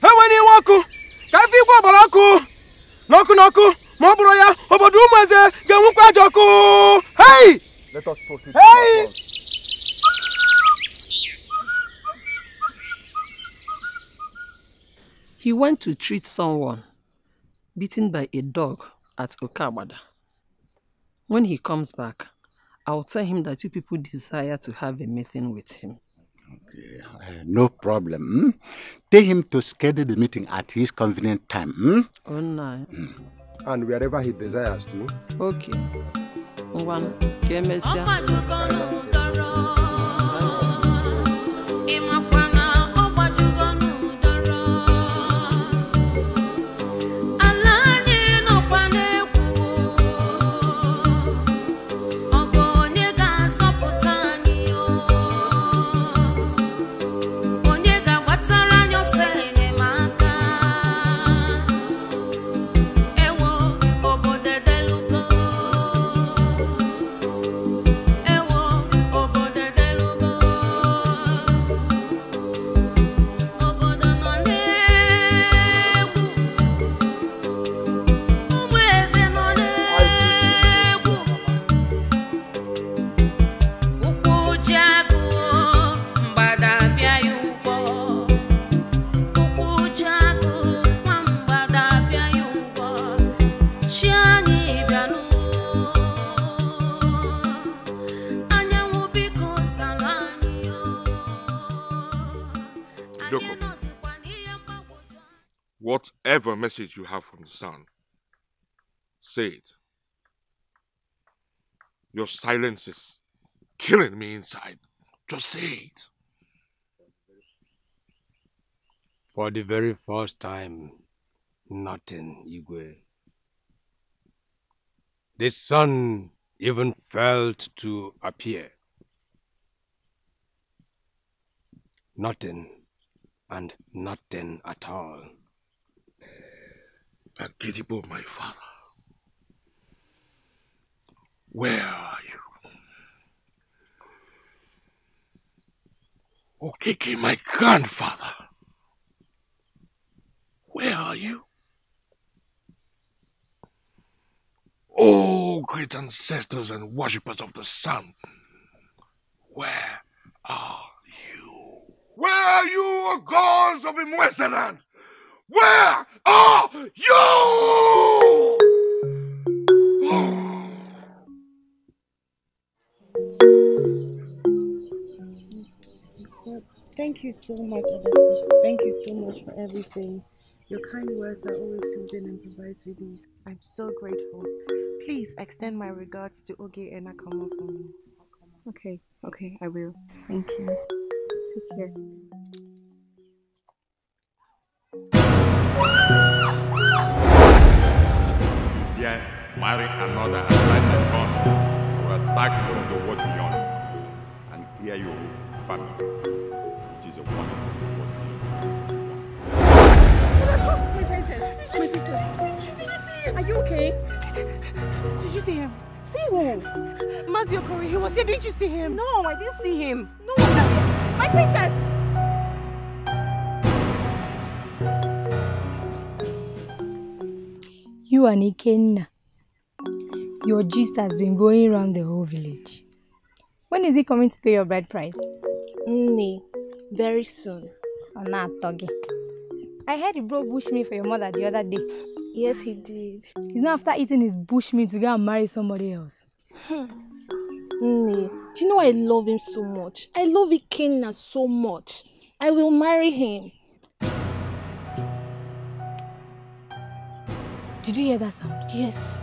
Eweni woku! Kafi Igwe Ogbonna oku! Noku noku! Moburo ya! Obodo Umweze ga-enwukwa joku! Hey! Let us proceed. Hey! He went to treat someone beaten by a dog at Okagbada. When he comes back, I'll tell him that you people desire to have a meeting with him. Okay, no problem. Tell him to schedule the meeting at his convenient time. Oh, no. And wherever he desires to. Okay. One, Kemesia. Whatever message you have from the sun, say it. Your silence is killing me inside. Just say it. For the very first time, nothing, Igwe. The sun even failed to appear. Nothing and nothing at all. Agidibo, my father, where are you? Okeke, my grandfather, where are you? Oh, great ancestors and worshippers of the sun, where are you? Where are you, O gods of Imwezeland? Where are you? Thank you so much, Adapa. Thank you so much for everything. Your kind words are always soothing and provides relief. I'm so grateful. Please extend my regards to Oge and Akamo for me. Okay, okay, I will. Thank you. Take care. Yet, marry another and like my son will attack from the world beyond and clear your family. It is a wonderful world My princess! My princess! Are you okay? Did you see him? See who? Maziokori, he was here. Didn't you see him? No, I didn't see him. No one here. My princess! You and Ikenna. Your gist has been going around the whole village. When is he coming to pay your bride price? Very soon. Oh, nah, Togi. I heard he brought bushmeat for your mother the other day. Yes, he did. He's not after eating his bushmeat to go and marry somebody else. You know I love him so much. I love Ikenna so much. I will marry him. Did you hear that sound? Yes.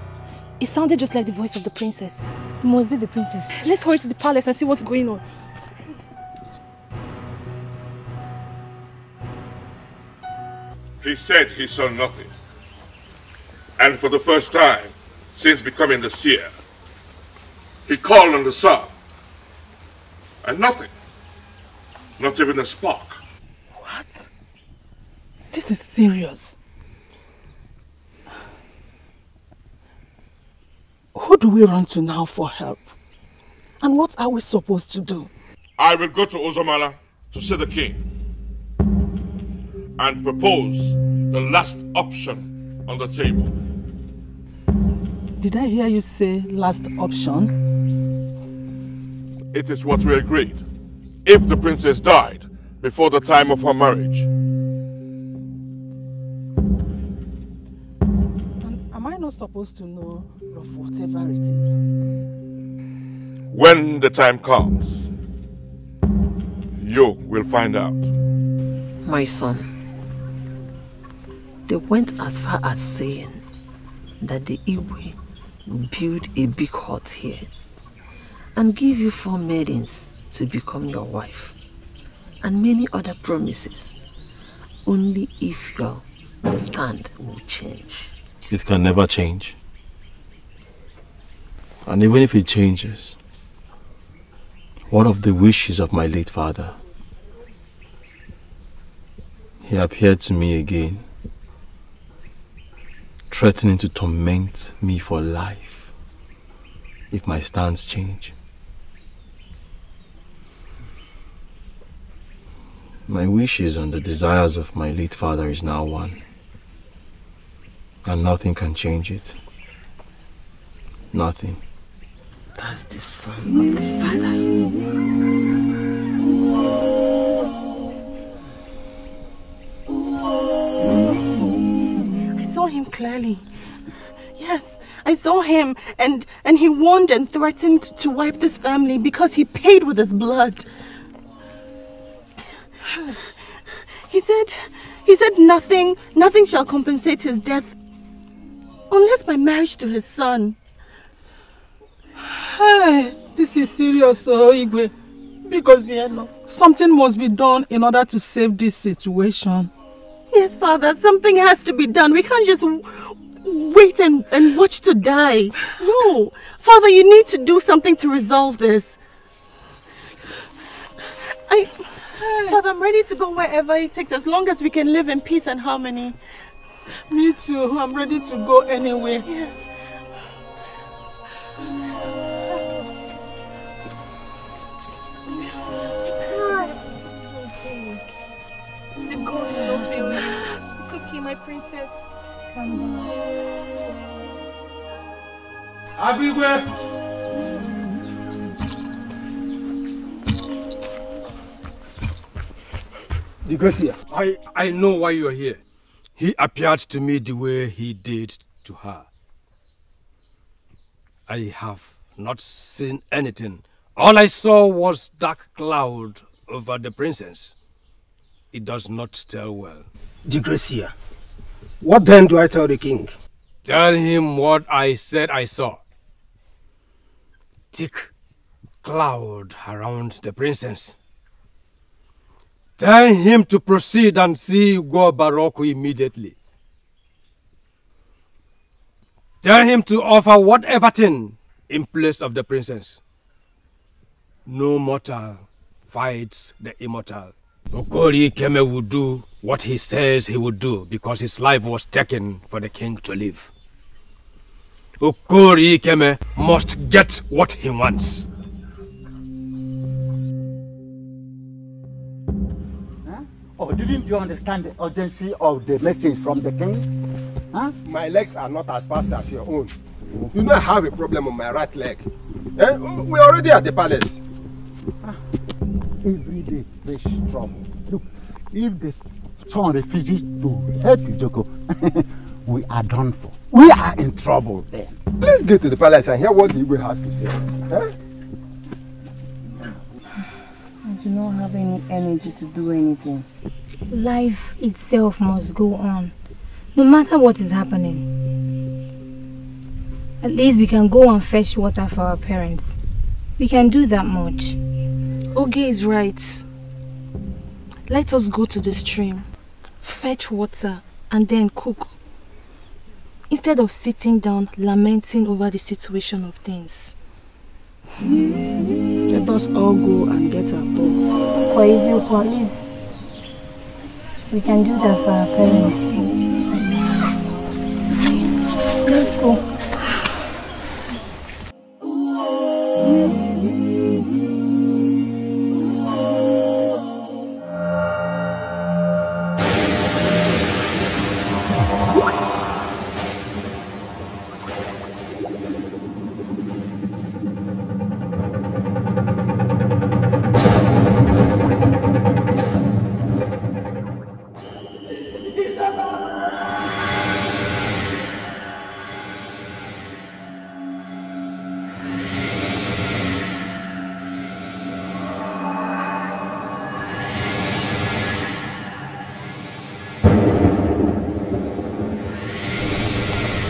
It sounded just like the voice of the princess. It must be the princess. Let's hurry to the palace and see what's going on. He said he saw nothing. And for the first time since becoming the seer, he called on the sun. And nothing. Not even a spark. What? This is serious. Who do we run to now for help? And what are we supposed to do? I will go to Ozomala to see the king and propose the last option on the table. Did I hear you say last option? It is what we agreed. If the princess died before the time of her marriage. And am I not supposed to know of whatever it is? When the time comes, you will find out. My son, they went as far as saying that the Iwe will build a big hut here and give you 4 maidens to become your wife, and many other promises, only if your stand will change. It can never change. And even if it changes, what of the wishes of my late father? He appeared to me again, threatening to torment me for life if my stance change. My wishes and the desires of my late father is now one, and nothing can change it. Nothing. That's the son of the father. I saw him clearly. Yes, I saw him, and he warned and threatened to wipe this family because he paid with his blood. He said nothing shall compensate his death unless my marriage to his son. Hey, this is serious, Igwe. Because something must be done in order to save this situation. Yes, Father, something has to be done. We can't just wait and watch to die. No, Father, you need to do something to resolve this. Father, I'm ready to go wherever it takes, as long as we can live in peace and harmony. Me too. I'm ready to go anywhere. Yes. The God will not fail you. It's okay, my princess. Calm down. Abigwe! The Gracia. I know why you are here. He appeared to me the way he did to her. I have not seen anything. All I saw was dark cloud over the princess. it does not tell well. De Gracia, what then do I tell the king? Tell him what I said I saw. Thick cloud around the princess. Tell him to proceed and see Igwe Ogbonna immediately. Tell him to offer whatever thing in place of the princess. No mortal fights the immortal. Iyke will do what he says he would do because his life was taken for the king to live. Iyke must get what he wants. Oh, didn't you understand the urgency of the message from the king? Huh? My legs are not as fast as your own. You know I have a problem on my right leg. Eh? We're already at the palace. Every day there's trouble. Look, if the son refuses to help you, Joko, we are done for. We are in trouble then. Let's get to the palace and hear what the Igwe has to say. Eh? I do not have any energy to do anything. Life itself must go on, no matter what is happening. At least we can go and fetch water for our parents. We can do that much. Oge is right. Let us go to the stream, fetch water, and then cook. Instead of sitting down lamenting over the situation of things. Let us all go and get our pots. For easy please. We can do that for our parents. Let's go.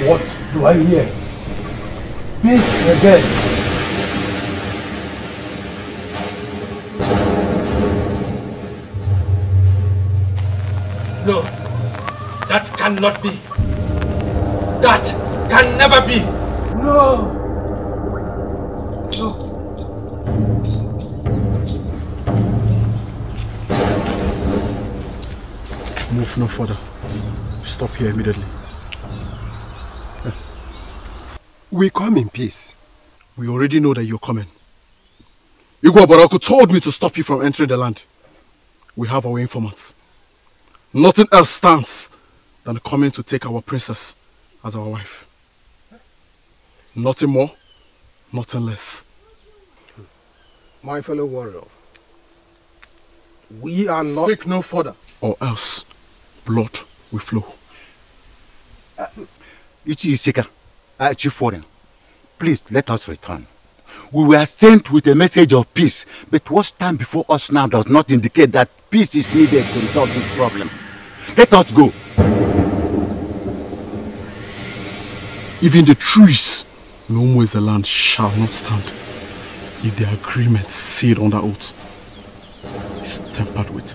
What do I hear? Speak again. No, that cannot be. That can never be. No. No. Move no further. Stop here immediately. We come in peace. We already know that you're coming. Igwe Ogbonna told me to stop you from entering the land. We have our informants. Nothing else stands than coming to take our princess as our wife. Nothing more, nothing less. My fellow warrior, we are not... Speak no further, or else blood will flow. Iyke, Chief Warden, please let us return. We were sent with a message of peace, but what stands before us now does not indicate that peace is needed to resolve this problem. Let us go. Even the trees in Umueze land shall not stand if the agreement sealed under oath is tampered with.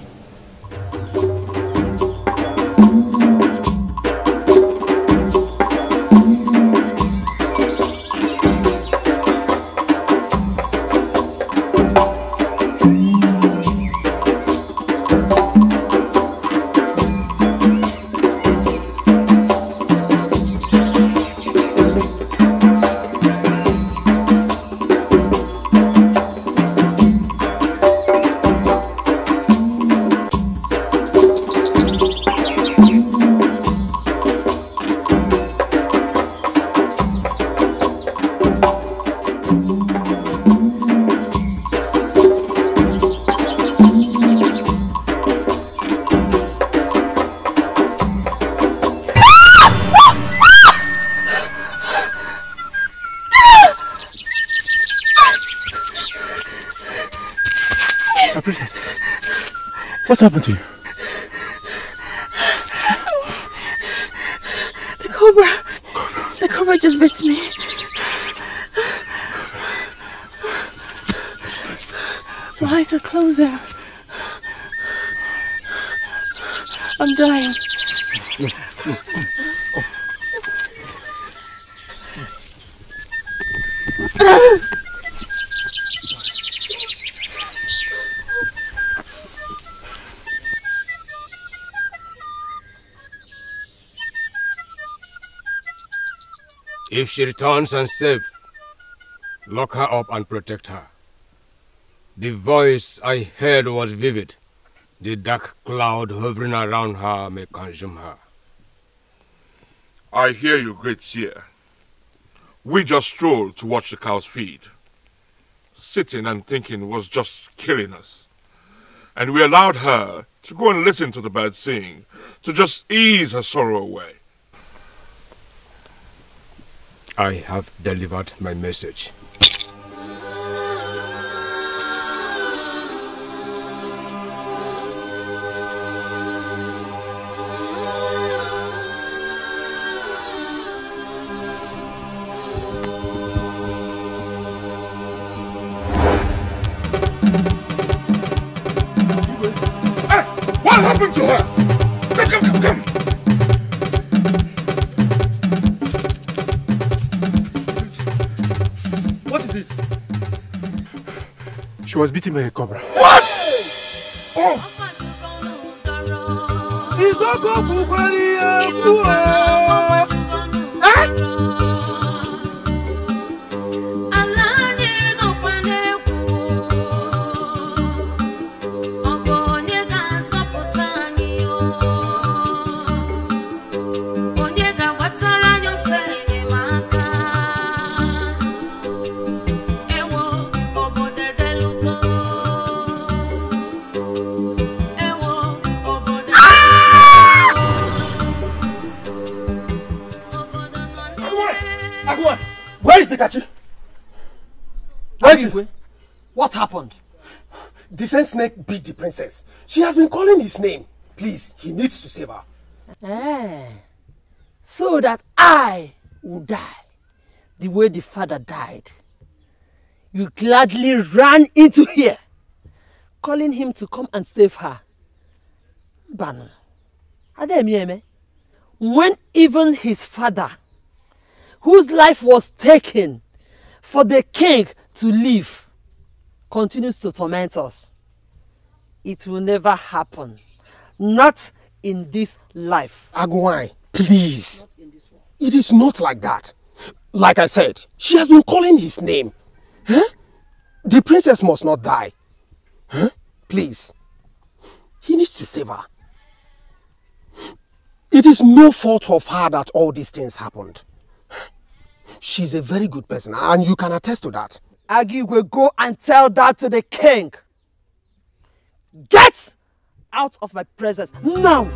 What happened to you? cobra! The cobra just bit me. My eyes are closing. I'm dying. If she returns unsafe, lock her up and protect her. The voice I heard was vivid. The dark cloud hovering around her may consume her. I hear you, great seer. We just strolled to watch the cows feed. Sitting and thinking was just killing us. And we allowed her to go and listen to the birds sing, to just ease her sorrow away. I have delivered my message. What happened to her? Come. What is it? She was beaten by a cobra. What? Oh! Where is the Kachi? Where is it? What happened? The sand snake beat the princess. She has been calling his name. Please, he needs to save her. So that I will die the way the father died. You gladly ran into here, calling him to come and save her. Banu, when even his father, whose life was taken for the king to live, continues to torment us, it will never happen. Not in this life. Agwai, please. It is not like that. Like I said, she has been calling his name. Huh? The princess must not die. Huh? Please. He needs to save her. It is no fault of her that all these things happened. She's a very good person, and you can attest to that. Agi will go and tell that to the king. Get out of my presence now!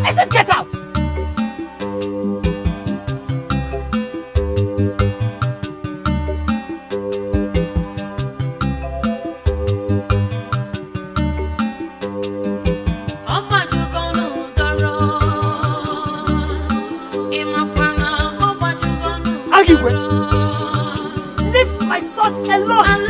I said get out! Leave my son alone!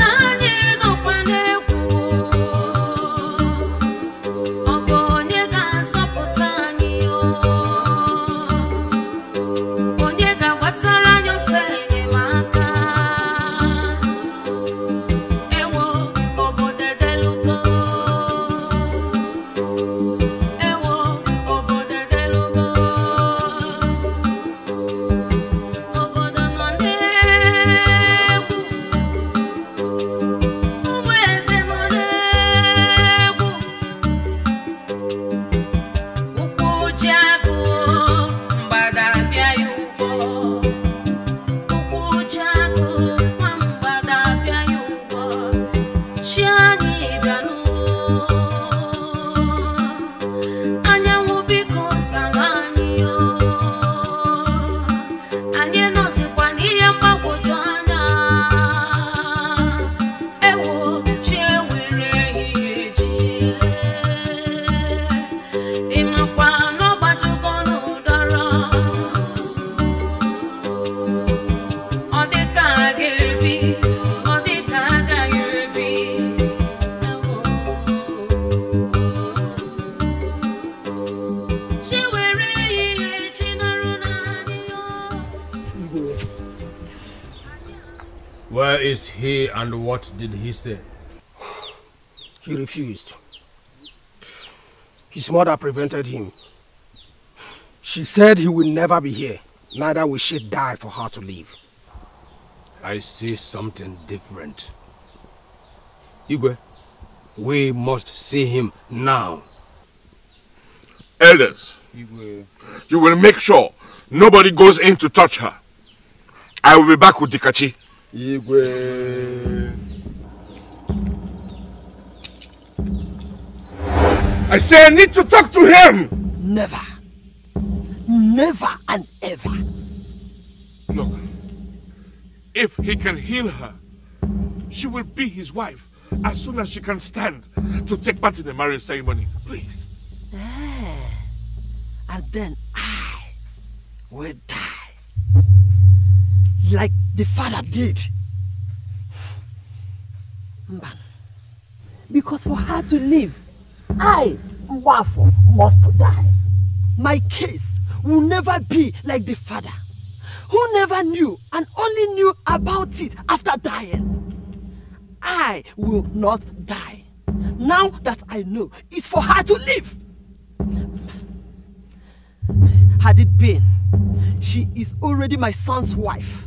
is he and what did he say? He refused. His mother prevented him. She said he will never be here, neither will she die for her to live. I see something different. Igwe, we must see him now. Elders, you will make sure nobody goes in to touch her. I will be back with Dikachi. Igwe. I say I need to talk to him! Never. Never and ever. Look, if he can heal her, she will be his wife as soon as she can stand to take part in the marriage ceremony. Please. And then I will die. Like the father did. Mban. Because for her to live, I, Mwafo, must die. My case will never be like the father, who never knew and only knew about it after dying. I will not die. Now that I know, it's for her to live. Had it been, she is already my son's wife,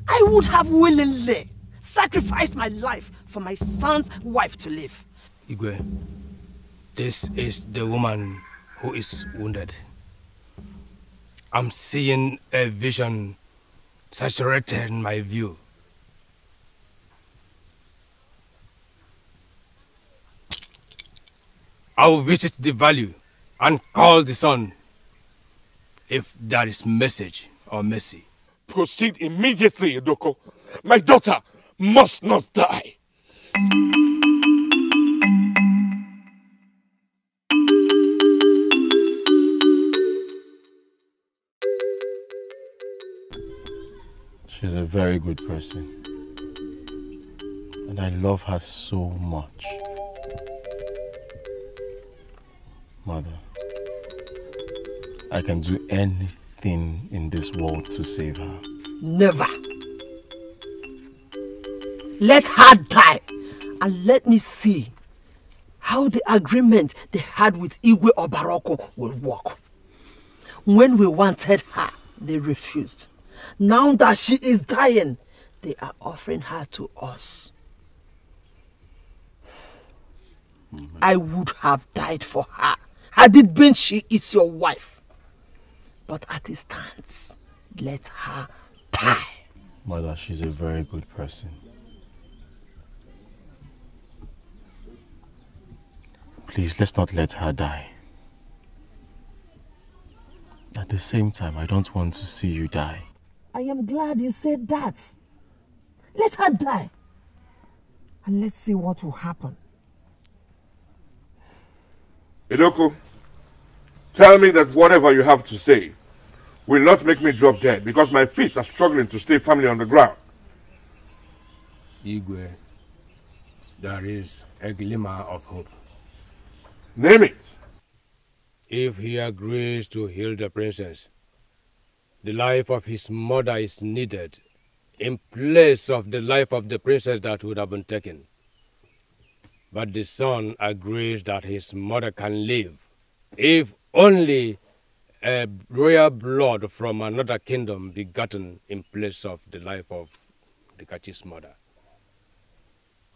I would have willingly sacrificed my life for my son's wife to live. Igwe, this is the woman who is wounded. I'm seeing a vision saturated in my view. I will visit the valley and call the sun if there is message or mercy. Proceed immediately, Idoko. My daughter must not die. She's a very good person. And I love her so much. Mother, I can do anything in this world to save her. Never. Let her die and let me see how the agreement they had with Igwe Obaroko will work. When we wanted her, they refused. Now that she is dying, they are offering her to us. I would have died for her had it been she is your wife. But as it stands, let her die. Mother, she's a very good person. Please, let's not let her die. At the same time, I don't want to see you die. I am glad you said that. Let her die. And let's see what will happen. Idoko, tell me that whatever you have to say will not make me drop dead because my feet are struggling to stay firmly on the ground. Igwe, there is a glimmer of hope. Name it. If he agrees to heal the princess, the life of his mother is needed in place of the life of the princess that would have been taken. But the son agrees that his mother can live if only a royal blood from another kingdom be gotten in place of the life of the Kachi's mother.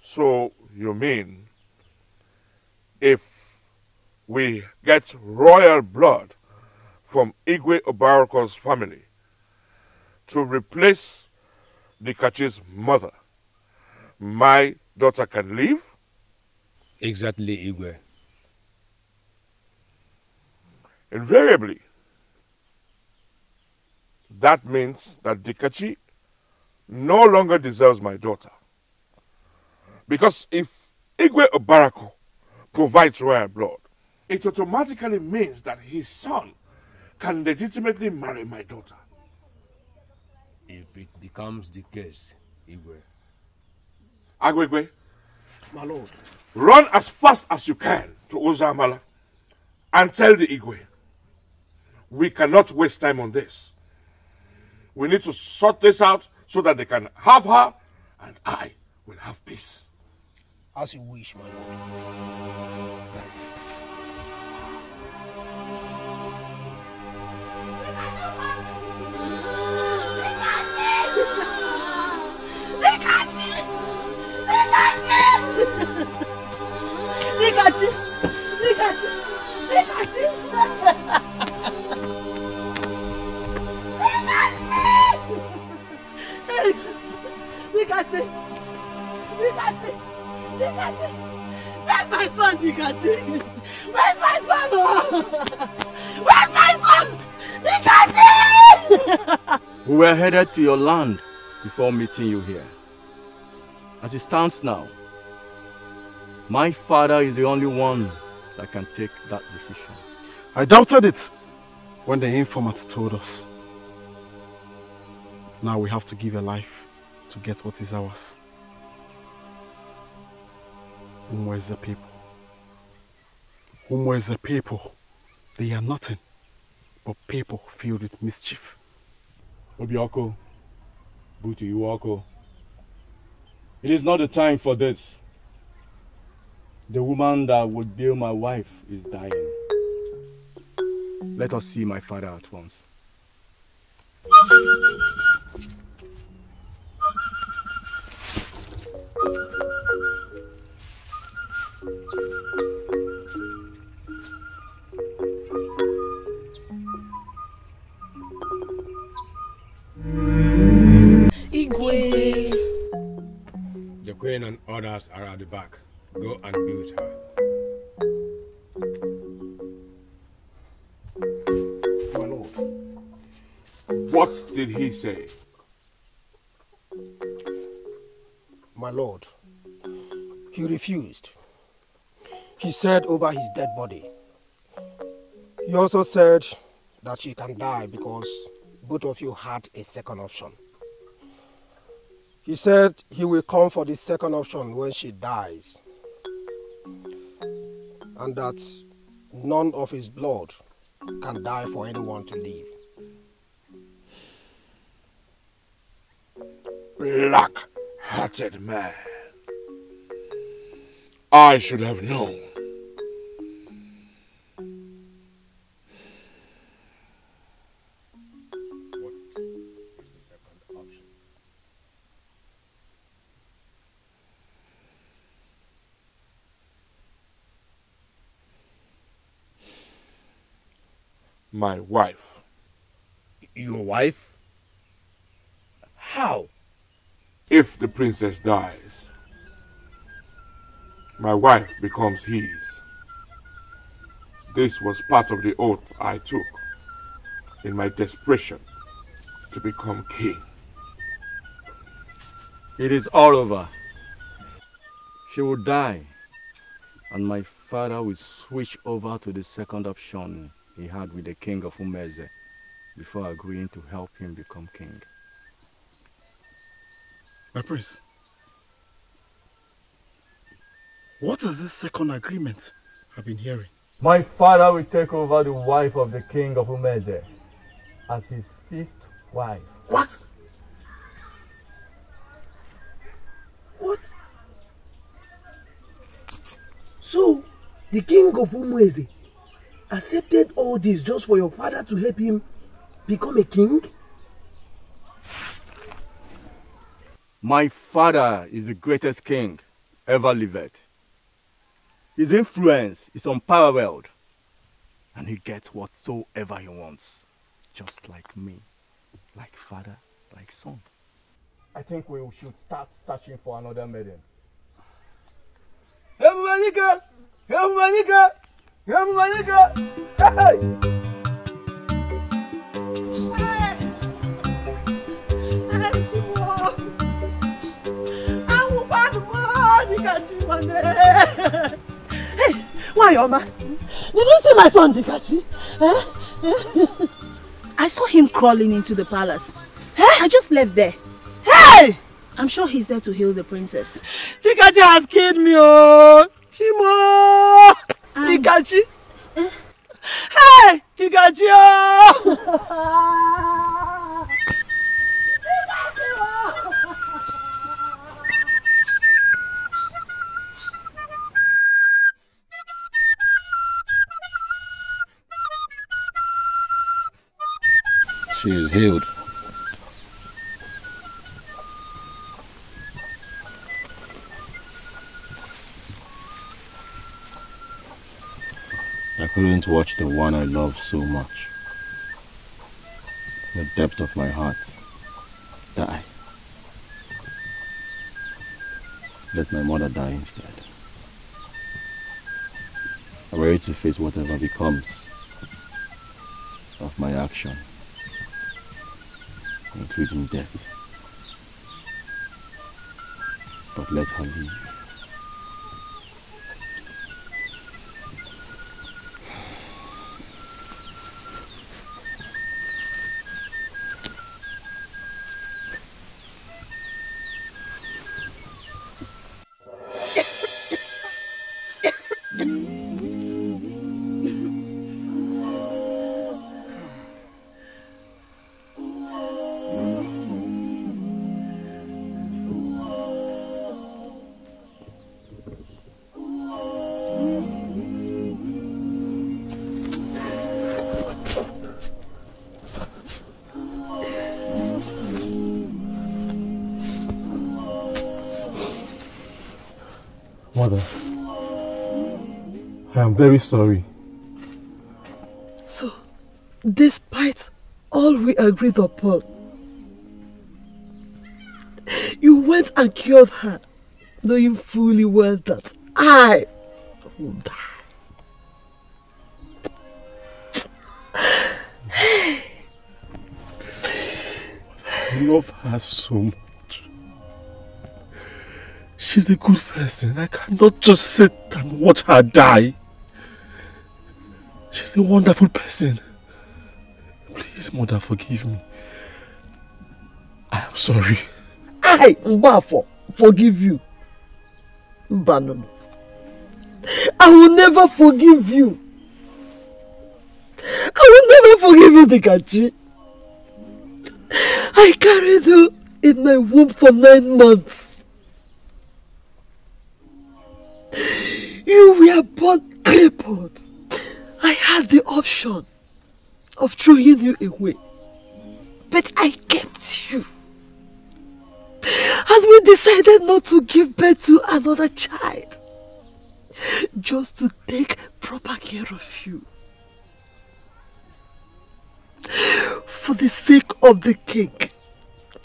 So you mean if we get royal blood from Igwe Obarako's family to replace the Kachi's mother, my daughter can live? Exactly, Igwe. Invariably, that means that Dikachi no longer deserves my daughter. Because if Igwe Obarako provides royal blood, it automatically means that his son can legitimately marry my daughter. If it becomes the case, Igwe. Agwegwe, my lord, run as fast as you can to Ozamala and tell the Igwe, we cannot waste time on this. We need to sort this out so that they can have her and I will have peace. As you wish, my lord. Where's my son, Nikachi? Where's my son? Oh? Where's my son? Nikachi! We were headed to your land before meeting you here. As it stands now, my father is the only one that can take that decision. I doubted it when the informant told us. Now we have to give a life to get what is ours. Where's the people? Where's the people? They are nothing but people filled with mischief. Obioko, Butu Iwoko, it is not the time for this. The woman that would be my wife is dying. Let us see my father at once. Igwe. The queen and others are at the back. Go and be with her. My lord. What did he say? My lord, he refused. He said over his dead body. He also said that she can die because both of you had a second option. He said he will come for the second option when she dies. And that none of his blood can die for anyone to live. Black-hearted man. I should have known. What is the second option? My wife. Your wife? How? If the princess dies, my wife becomes his. This was part of the oath I took in my desperation to become king. It is all over. She will die, and my father will switch over to the second option he had with the king of Umeze before agreeing to help him become king. My prince, what is this second agreement I've been hearing? My father will take over the wife of the king of Umeze as his fifth wife. What? What? So, the king of Umweze accepted all this just for your father to help him become a king? My father is the greatest king ever lived. His influence is unparalleled, and he gets whatsoever he wants, just like me, like father, like son. I think we should start searching for another maiden. Everybody, everybody, everybody, hey! Hey, why, Oma? Did you see my son, Dikachi? I saw him crawling into the palace. I just left there. Hey! I'm sure he's there to heal the princess. Dikachi has killed me, oh! Chimo! Dikachi! Hey! Dikachi, oh! She is healed. I couldn't watch the one I love so much, the depth of my heart, die. Let my mother die instead. I'm ready to face whatever becomes of my action, including death. But let her live. Mother, I am very sorry. So, despite all we agreed upon, you went and cured her, knowing fully well that I will die. I love her so much. She's a good person. I cannot just sit and watch her die. She's a wonderful person. Please, Mother, forgive me. I am sorry. I, Mbafo, forgive you. Mbanono. I will never forgive you. I will never forgive you, Dikachi. I carried you in my womb for 9 months. You were born crippled. I had the option of throwing you away, but I kept you. And we decided not to give birth to another child, just to take proper care of you. For the sake of the king,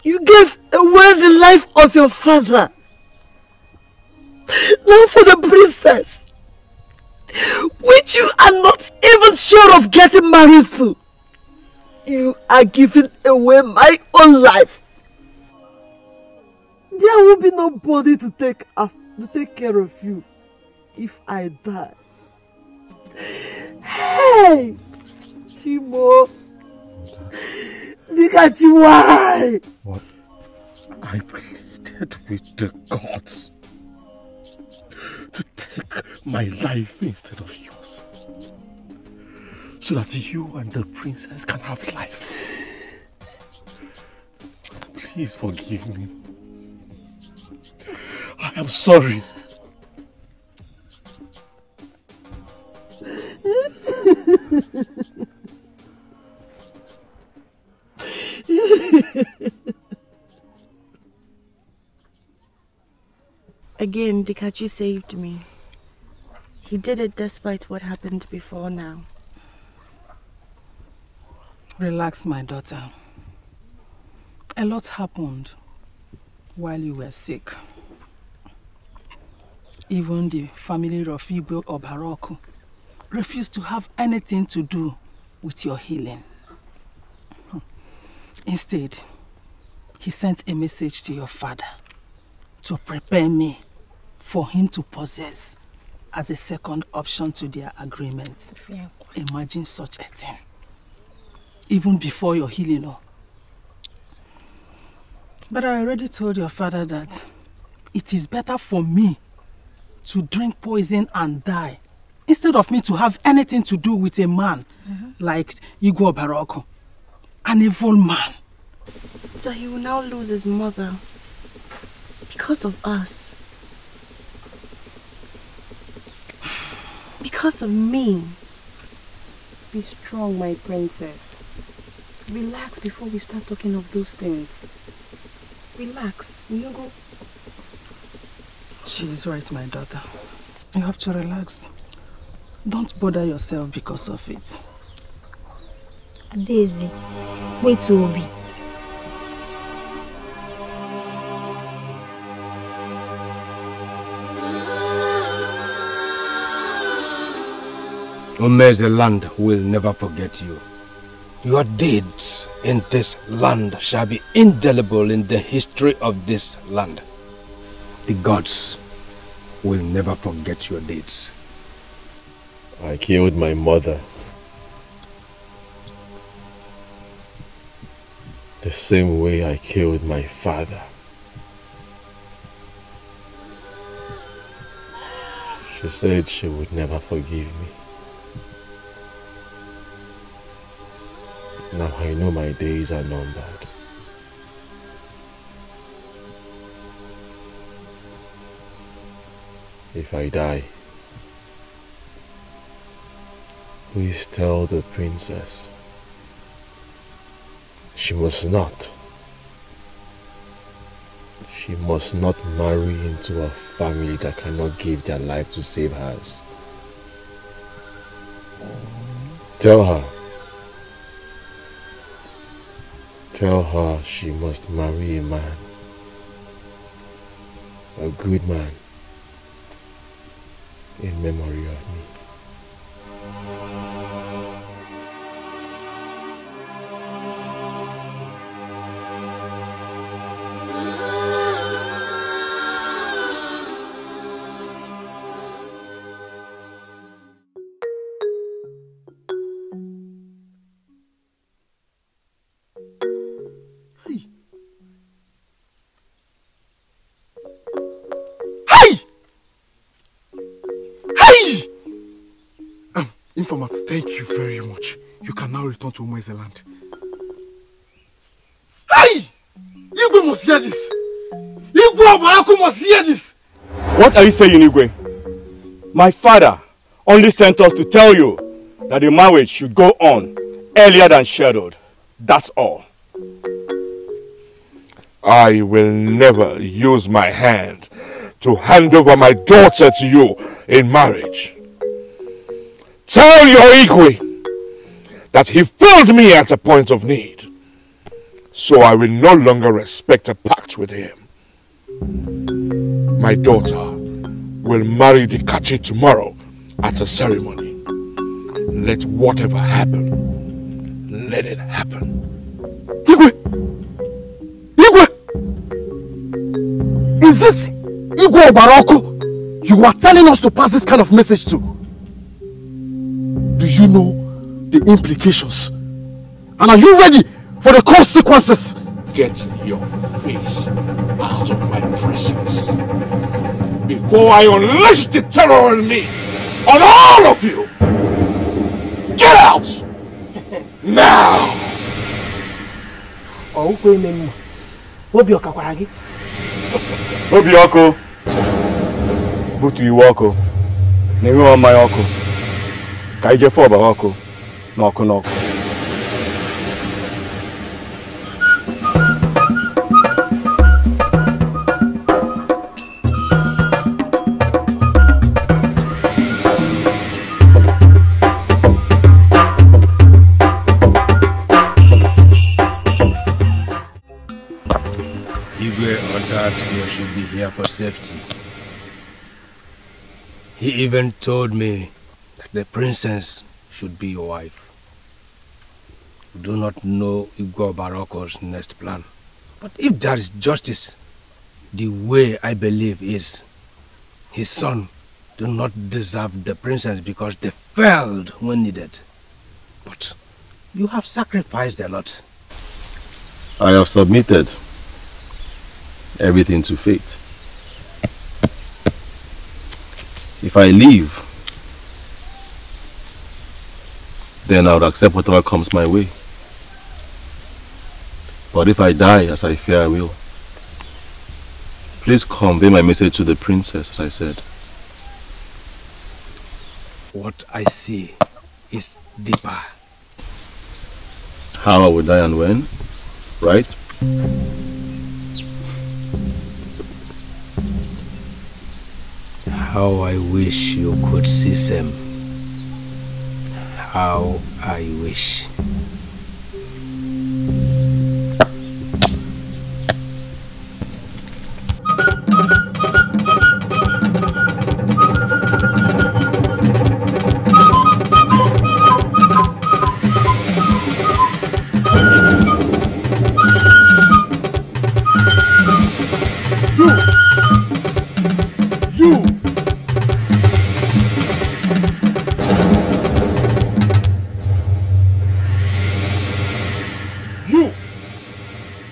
you gave away the life of your father. Now for the princess, which you are not even sure of getting married to, you are giving away my own life. There will be nobody to take care of you if I die. Hey, Timo, Dikachi, why? What? I pleaded with the gods to take my life instead of yours, so that you and the princess can have life. Please forgive me. I am sorry. Again, Dikachi saved me. He did it despite what happened before now. Relax, my daughter. A lot happened while you were sick. Even the family of Iyke Ogbonna refused to have anything to do with your healing. Instead, he sent a message to your father to prepare me for him to possess as a second option to their agreement. Imagine such a thing. Even before your healing. Oh. But I already told your father that it is better for me to drink poison and die instead of me to have anything to do with a man like Iyke Ogbonna, an evil man. So he will now lose his mother because of us. Because of me. Be strong, my princess. Relax before we start talking of those things. Relax. You know, go. She is right, my daughter. You have to relax. Don't bother yourself because of it. Daisy, wait to Obi. Umeze land will never forget you. Your deeds in this land shall be indelible in the history of this land. The gods will never forget your deeds. I killed my mother. The same way I killed my father. She said she would never forgive me. Now I know my days are numbered. If I die, please tell the princess she must not marry into a family that cannot give their life to save hers. Tell her she must marry a man, a good man, in memory of me. Informant, thank you very much. You can now return to Umwezeland. Hey! Igwe must hear this! Igwe Obaraku must hear this! What are you saying, Igwe? My father only sent us to tell you that the marriage should go on earlier than scheduled. That's all. I will never use my hand to hand over my daughter to you in marriage. Tell your Igwe that he failed me at a point of need, so I will no longer respect a pact with him. My daughter will marry the Kachi tomorrow at a ceremony. Let whatever happen, let it happen. Igwe! Igwe! Is it Igwe Obaraku you are telling us to pass this kind of message to? Do you know the implications? And are you ready for the consequences? Get your face out of my presence before I unleash the terror in me on all of you. Get out! Now! Obioko, butu iwoko, newe mayoko, kaije foba wako, noko noko. You should be here for safety. He even told me that the princess should be your wife. Do not know Iyke Obaraku's next plan. But if there is justice, the way I believe is his son do not deserve the princess because they failed when needed. But you have sacrificed a lot. I have submitted everything to fate. If I leave, then I would accept whatever comes my way. But if I die, as I fear I will, please convey my message to the princess, as I said. What I see is deeper. how I will die and when, right? How I wish you could see them. How I wish.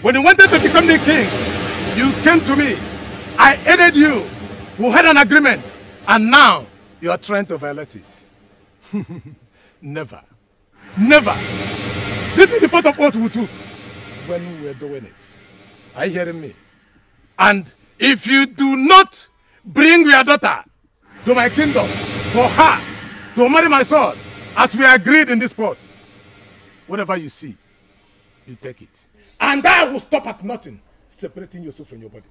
When you wanted to become the king, you came to me. I aided you. We had an agreement. And now, you are trying to violate it. Never. Never. This is the part of what we took when we were doing it. Are you hearing me? And if you do not bring your daughter to my kingdom for her to marry my son, as we agreed in this spot, whatever you see, you take it. And I will stop at nothing, separating yourself from your body.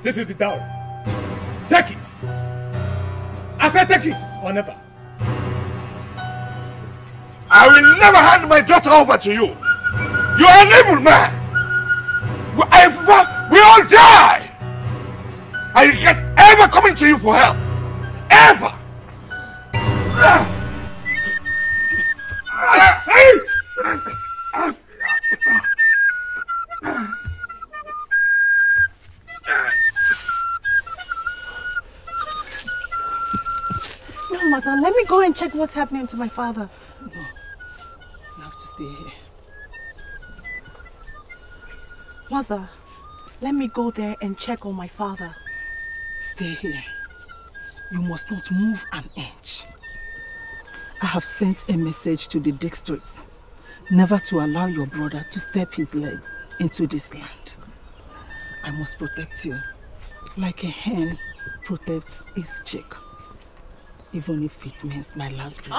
This is the dowry. Take it. I say take it or never. I will never hand my daughter over to you. You are an evil man. We all die. I regret ever coming to you for help. Ever. No, Mother, let me go and check what's happening to my father. No, you have to stay here. Mother, let me go there and check on my father. Stay here. You must not move an inch. I have sent a message to the district never to allow your brother to step his legs into this land. I must protect you like a hen protects its chick, even if it means my last breath.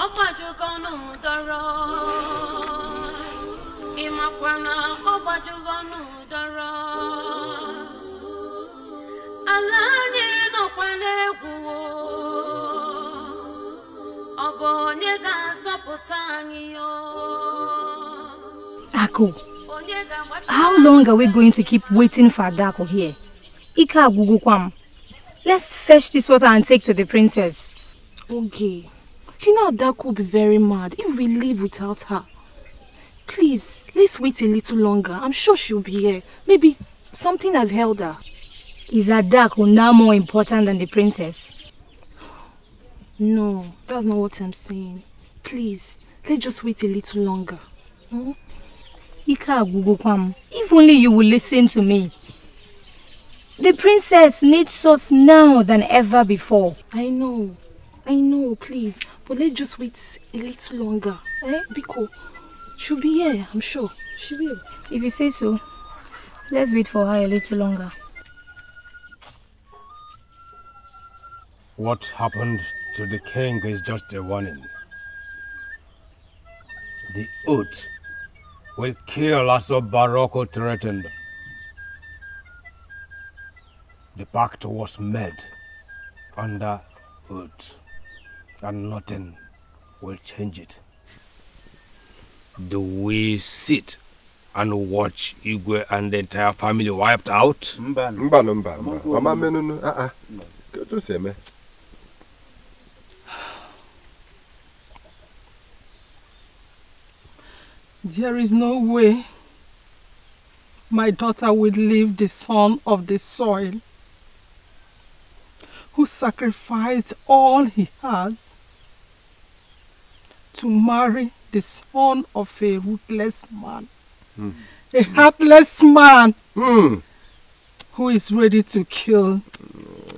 Ako, how long are we going to keep waiting for Adako here? Iyke Ogbonna, let's fetch this water and take to the princess. Okay. You know Adako will be very mad if we leave without her. Please, let's wait a little longer. I'm sure she'll be here. Maybe something has held her. Is Adako now more important than the princess? No, that's not what I'm saying. Please, let's just wait a little longer. Iyke Ogbonna, if only you will listen to me. The princess needs us now than ever before. I know, please. But let's just wait a little longer. Biko, she'll be here, I'm sure. She will. If you say so, let's wait for her a little longer. What happened to the king is just a warning. The oath will kill as Baroko threatened. The pact was made under oath, and nothing will change it. Do we sit and watch Igwe and the entire family wiped out? There is no way my daughter will leave the son of the soil, who sacrificed all he has to marry the son of a ruthless man, a heartless man who is ready to kill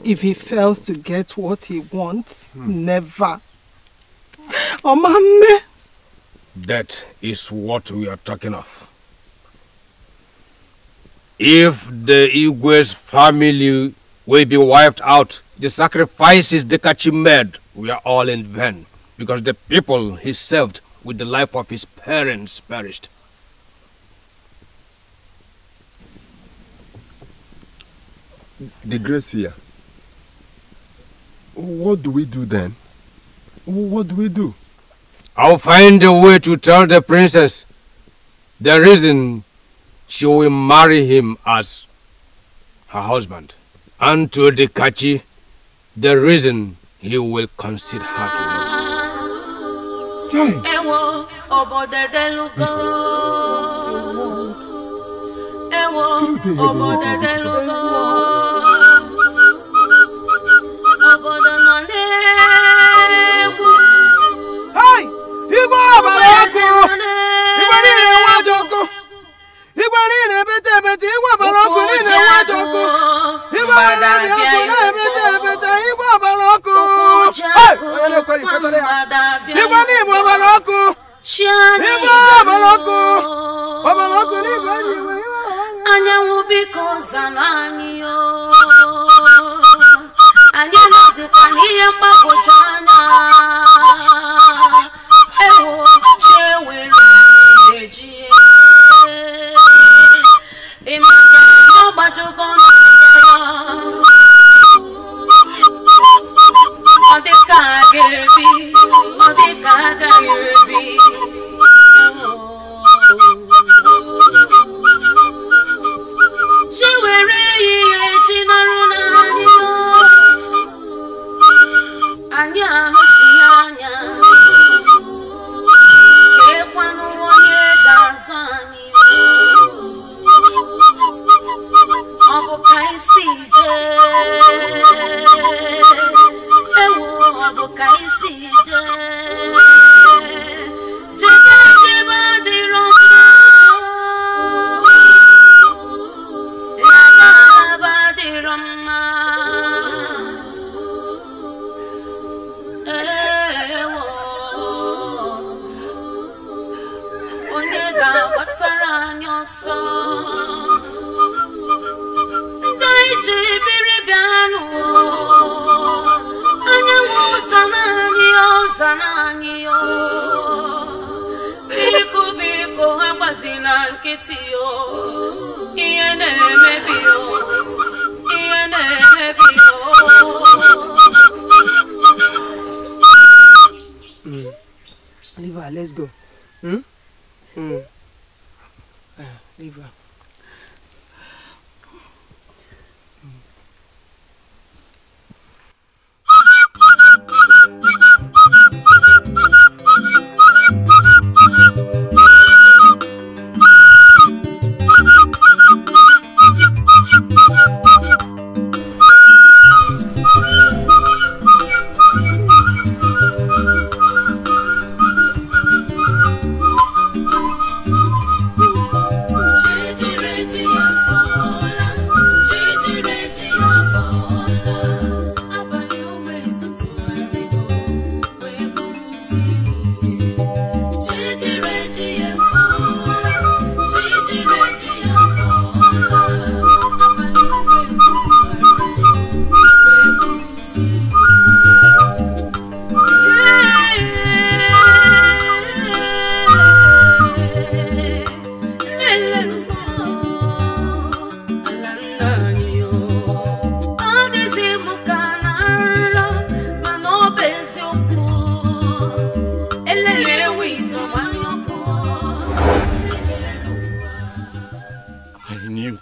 if he fails to get what he wants. Never. Oh, Mama. That is what we are talking of. If the Igwe's family will be wiped out, the sacrifices the Kachi made were all in vain, because the people he served with the life of his parents perished. The Gracia. What do we do then? What do we do? I'll find a way to tell the princess the reason she will marry him as her husband, and to the Kachi the reason he will concede her to him. Ewo obodedelugo. Ewo obodedelugo. Obodononewu. Hey! Igbo abaloko! Igbo niile nwajoko! Igbo niile ebecha ebecha Igbo abaloko niile nwajoko! Igbo niile ebecha ebecha Igbo abaloko! Hey! Onye na-ekwere ikpetara ya! Igbo n'Igbo abaloko! Igbo abaloko! Abaloko n'Igbo n'Igbo! Anyanwụ biko zanụ anyị yo. Anyị nọzikwa n'ihe mgbagwoju anya. Ewo chewere eji ịmaka n'ọgbajugo n'ọbịara. Ọ dịka a ga-ebi, ọ dịka agaghị ebi. Chewere ehihie ji nọrọ n'anyị yo. Anyị ahụsi anya. Ekwanụ onye ga-azụ anyị. Ọ bụ ka isi jee. Ewo ọ bụ ka isi jee. Jebe jebe adịrọ mma. Laba adịrọ mma. Ewo onye ga-agbatara anyị ọsọ. Ndị anyị ji biri bịanụ. Anyanwụ ụzọ n'anyị yo, ụzọ n'anyị yo. Biko biko agbazila nkịtị yo. Ihe na-emebi yo. Ihe na-emebi yo. Oliver, let's go. Oliver.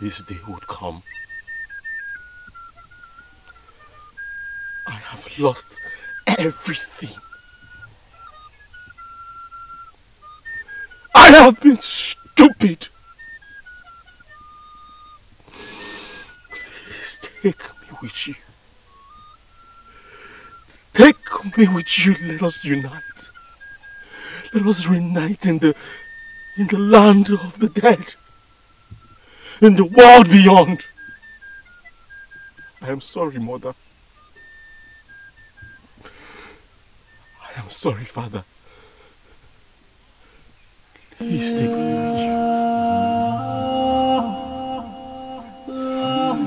This day would come. I have lost everything. I have been stupid. Please take me with you. Take me with you. Let us unite. Let us reunite in the land of the dead. In the world beyond. I am sorry, Mother. I am sorry, Father. Please take me with you.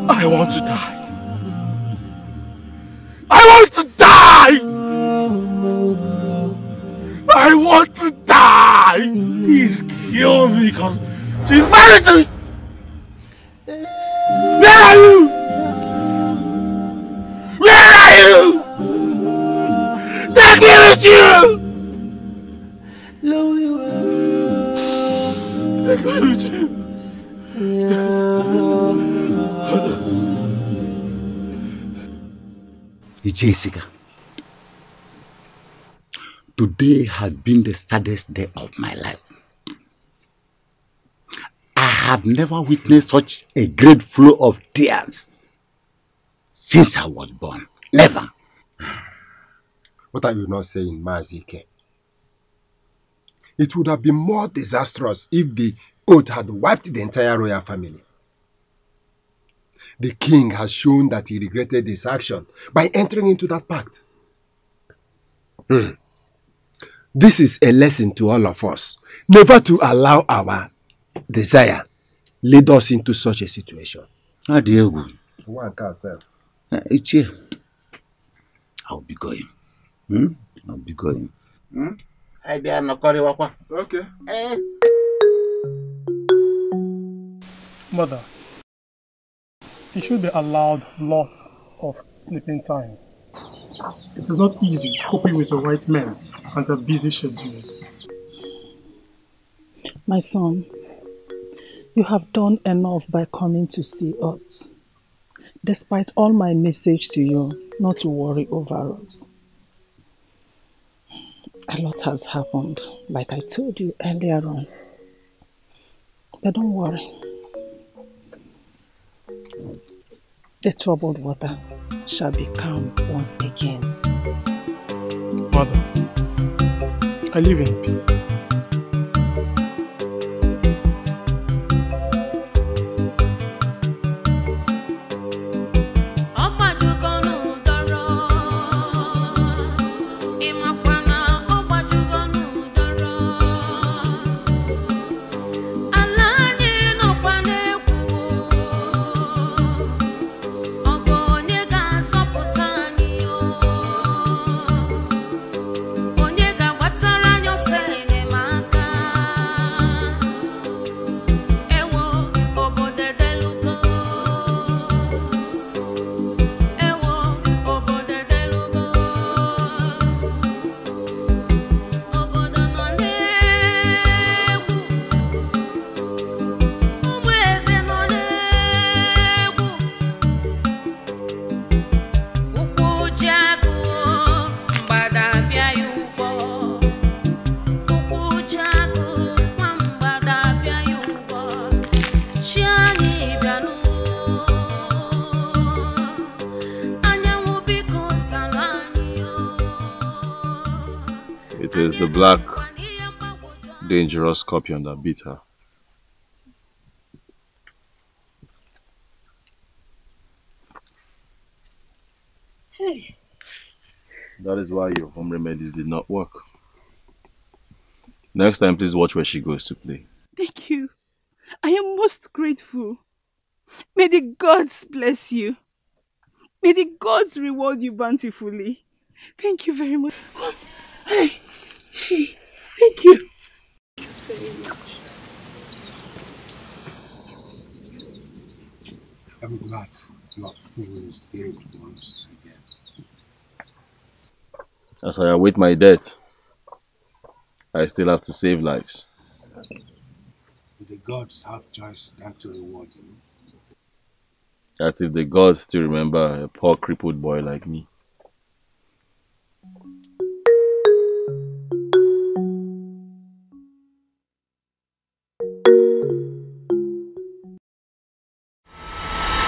I want to die. I want to die! I want to die! because she's married to me. Where are you? Where are you? Take me with you! Lonely world. Take me with you. Jessica, today has been the saddest day of my life. I have never witnessed such a great flow of tears since I was born. Never. What are you not saying, Iyke? It would have been more disastrous if the oath had wiped the entire royal family. The king has shown that he regretted his action by entering into that pact. This is a lesson to all of us, never to allow our desire lead us into such a situation. Diego, One can say. I'll be going. I'll be going. Okay. Mother, he should be allowed lots of sleeping time. It is not easy coping with the white men and their busy schedules. My son, you have done enough by coming to see us. Despite all my message to you, not to worry over us. A lot has happened, like I told you earlier on. But don't worry. The troubled water shall be calm once again. Mother, I live in peace. It is the black, dangerous scorpion that beat her. Hey. That is why your home remedies did not work. Next time, please watch where she goes to play. Thank you. I am most grateful. May the gods bless you. May the gods reward you bountifully. Thank you very much. Hey. Thank you. Thank you very much. I'm glad you are feeling the spirit once again. As I await my death, I still have to save lives. The gods have choice than to reward you. That's if the gods still remember a poor crippled boy like me.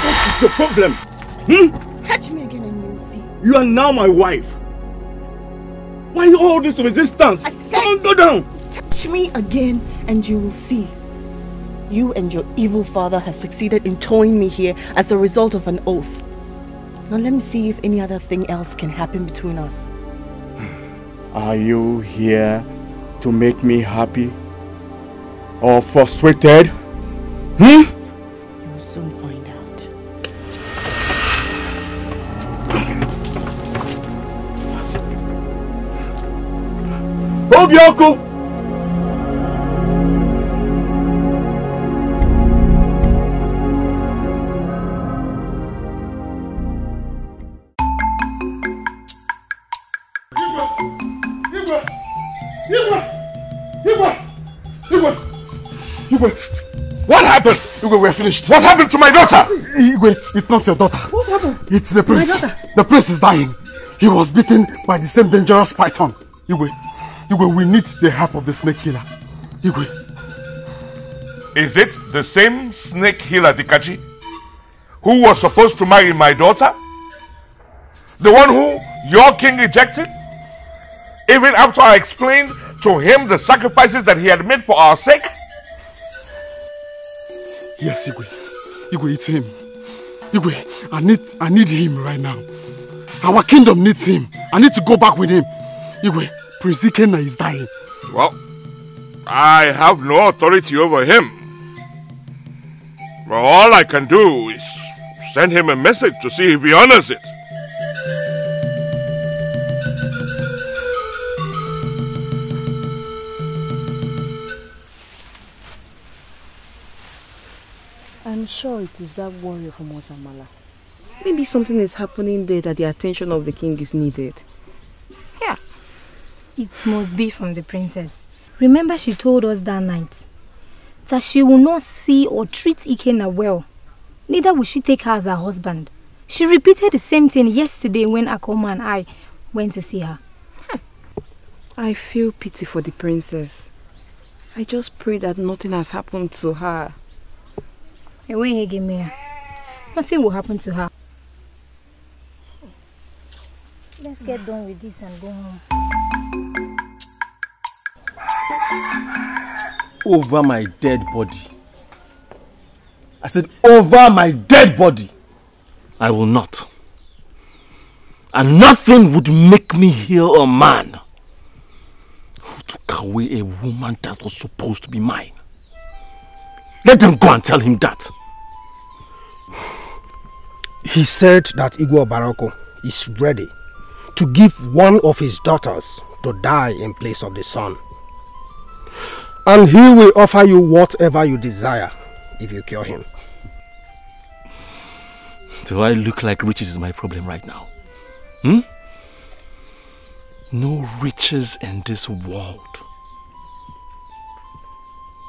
What's your problem? Touch me again and you'll see. You are now my wife. Why all this resistance? I said, come on, go down. Touch me again and you will see. You and your evil father have succeeded in towing me here as a result of an oath. Now let me see if any other thing else can happen between us. Are you here to make me happy or frustrated? You'll soon find out. Igwe! What happened? Igwe, we're finished. What happened to my daughter? Igwe, it's not your daughter. What happened? It's the prince. My daughter? The prince is dying. He was bitten by the same dangerous python. Igwe, we need the help of the snake healer. Igwe. Is it the same snake healer, Dikachi, who was supposed to marry my daughter? The one who your king rejected? Even after I explained to him the sacrifices that he had made for our sake? Yes, Igwe. Igwe, it's him. Igwe, I need him right now. Our kingdom needs him. I need to go back with him. Igwe, Prince Ikenna is dying. Well, I have no authority over him. Well, all I can do is send him a message to see if he honors it. I'm sure it is that warrior from Ozamala. Maybe something is happening there that the attention of the king is needed. Yeah. It must be from the princess. Remember she told us that night that she will not see or treat Ikenna well. Neither will she take her as her husband. She repeated the same thing yesterday when Akoma and I went to see her. I feel pity for the princess. I just pray that nothing has happened to her. Nothing will happen to her. Let's get done with this and go home. Over my dead body. I said over my dead body. I will not. And nothing would make me heal a man who took away a woman that was supposed to be mine. Let them go and tell him that. He said that Igwe Obaroko is ready to give one of his daughters to die in place of the son. And he will offer you whatever you desire if you cure him. Do I look like riches is my problem right now? No riches in this world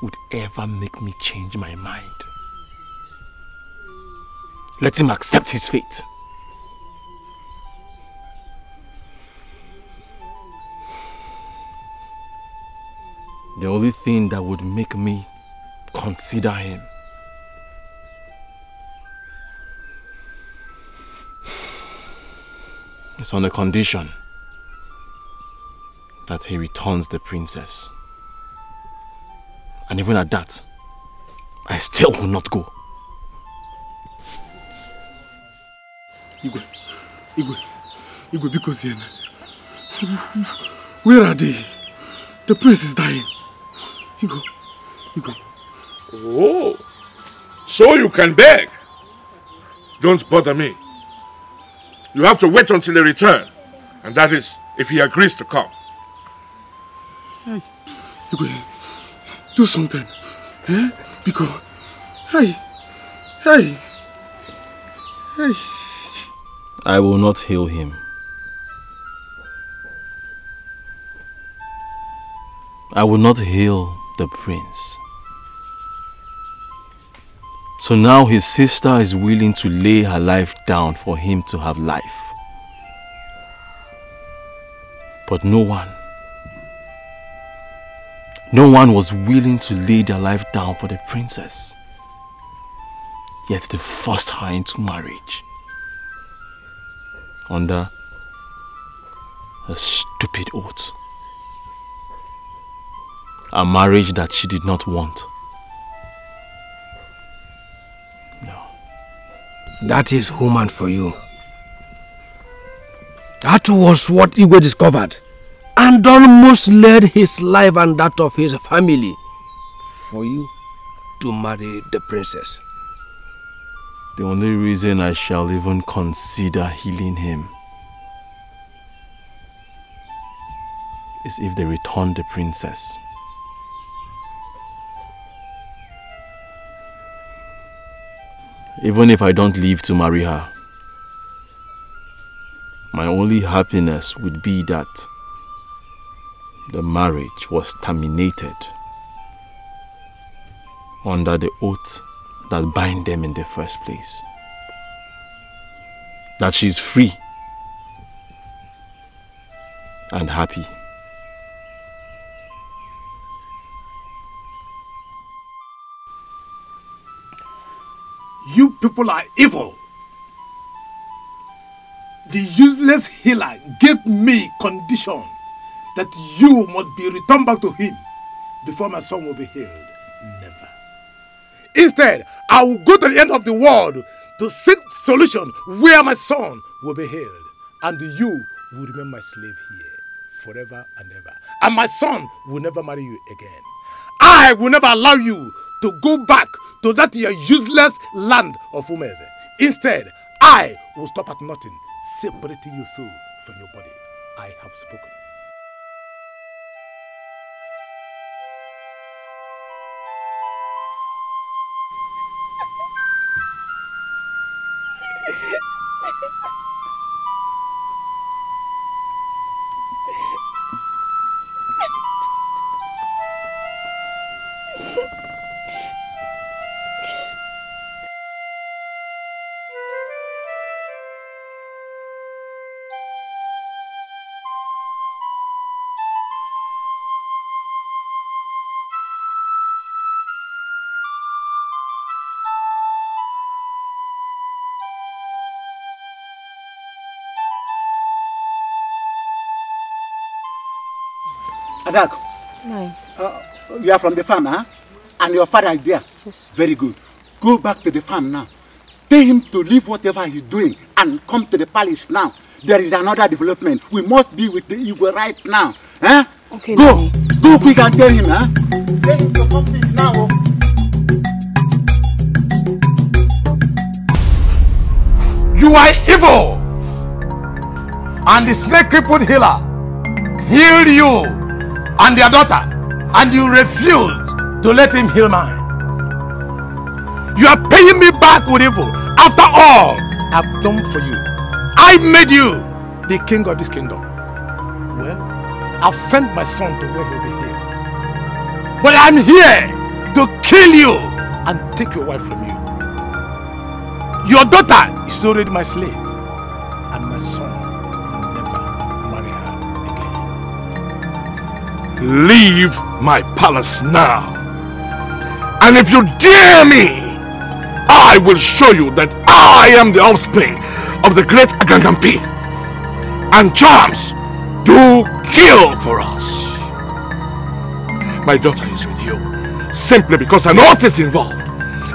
would ever make me change my mind. Let him accept his fate. The only thing that would make me consider him is on the condition that he returns the princess. And even at that, I still will not go. Igwe, because where are they? The prince is dying. Igwe. Oh, so you can beg. Don't bother me. You have to wait until they return. And that is, if he agrees to come. Igwe, do something. Because, hey. I will not heal him. I will not heal the prince. So now his sister is willing to lay her life down for him to have life. But no one was willing to lay their life down for the princess. Yet they forced her into marriage. Under a stupid oath. A marriage that she did not want. That is human for you. That was what Igwe discovered and almost led his life and that of his family for you to marry the princess. The only reason I shall even consider healing him is if they return the princess. Even if I don't live to marry her, my only happiness would be that the marriage was terminated under the oath that bind them in the first place. That she's free and happy. You people are evil. The useless healer gave me condition that you must be returned back to him before my son will be healed. Never. Instead, I will go to the end of the world to seek solution where my son will be healed. And you will remain my slave here forever and ever. And my son will never marry you again. I will never allow you to go back to that your useless land of Umeze. Instead, I will stop at nothing, separating your soul from your body. I have spoken. Adak, you are from the farm, huh? And your father is there? Yes. Very good. Go back to the farm now. Tell him to leave whatever he's doing and come to the palace now. There is another development. We must be with the Igwe right now. Huh? Okay, go. Go quick and tell him, huh? Tell him to come please now. You are evil! And the snake-crippled healer healed you and their daughter, and you refused to let him heal mine. You are paying me back with evil after all I've done for you. I made you the king of this kingdom. Well, I've sent my son to where he'll be healed. But I'm here to kill you and take your wife from you. Your daughter is already my slave, and my son will never marry her again. Leave my palace now. And if you dare me, I will show you that I am the offspring of the great Agangampi. And charms do kill for us. My daughter is with you simply because an oath is involved.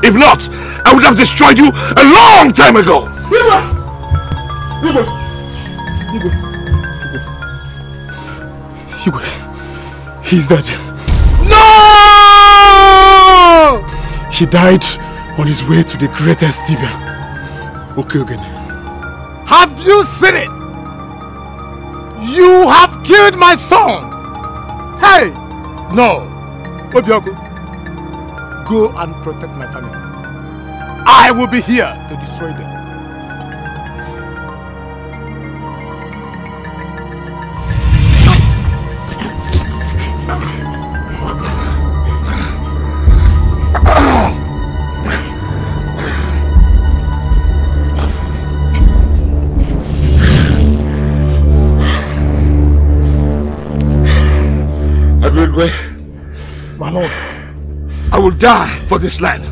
If not, I would have destroyed you a long time ago. He's dead. No! He died on his way to the greatest Tibia. Okay, again. Have you seen it? You have killed my son. Hey! No. Obiago, go and protect my family. I will be here to destroy them. My lord, I will die for this land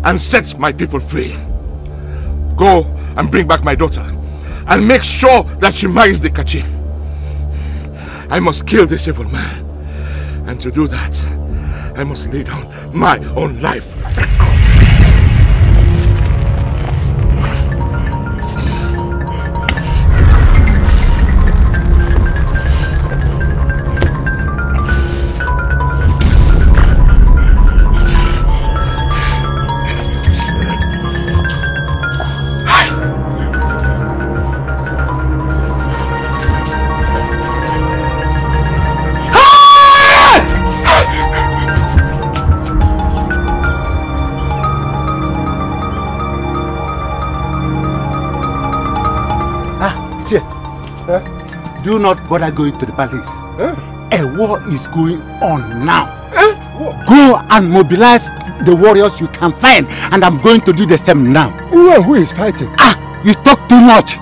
and set my people free. Go and bring back my daughter and make sure that she marries the Kachi. I must kill this evil man, and to do that, I must lay down my own life. Do not bother going to the palace. A war is going on now. Go and mobilize the warriors you can find, and I'm going to do the same now. Who is fighting? You talk too much.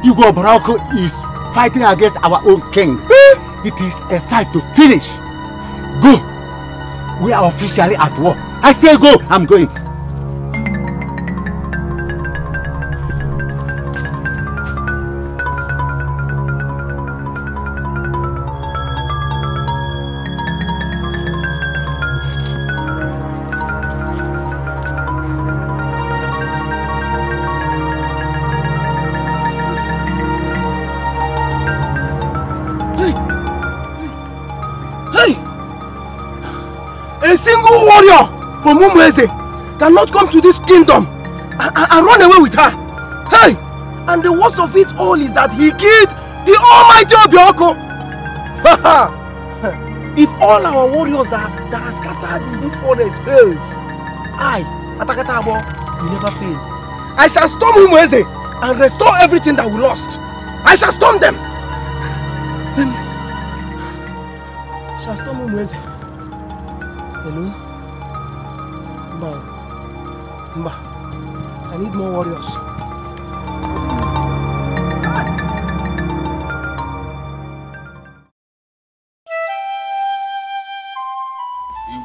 Iyke Ogbonna is fighting against our own king. It is a fight to finish. Go. We are officially at war. I say go. I'm going. A single warrior from Umueze cannot come to this kingdom and run away with her. Hey! And the worst of it all is that he killed the almighty Obioko. If all our warriors that are scattered in this forest fails, I, Atakatabo, will never fail. I shall storm Umueze and restore everything that we lost. I shall storm them. I shall storm Umueze. Alone? Mba, I need more warriors.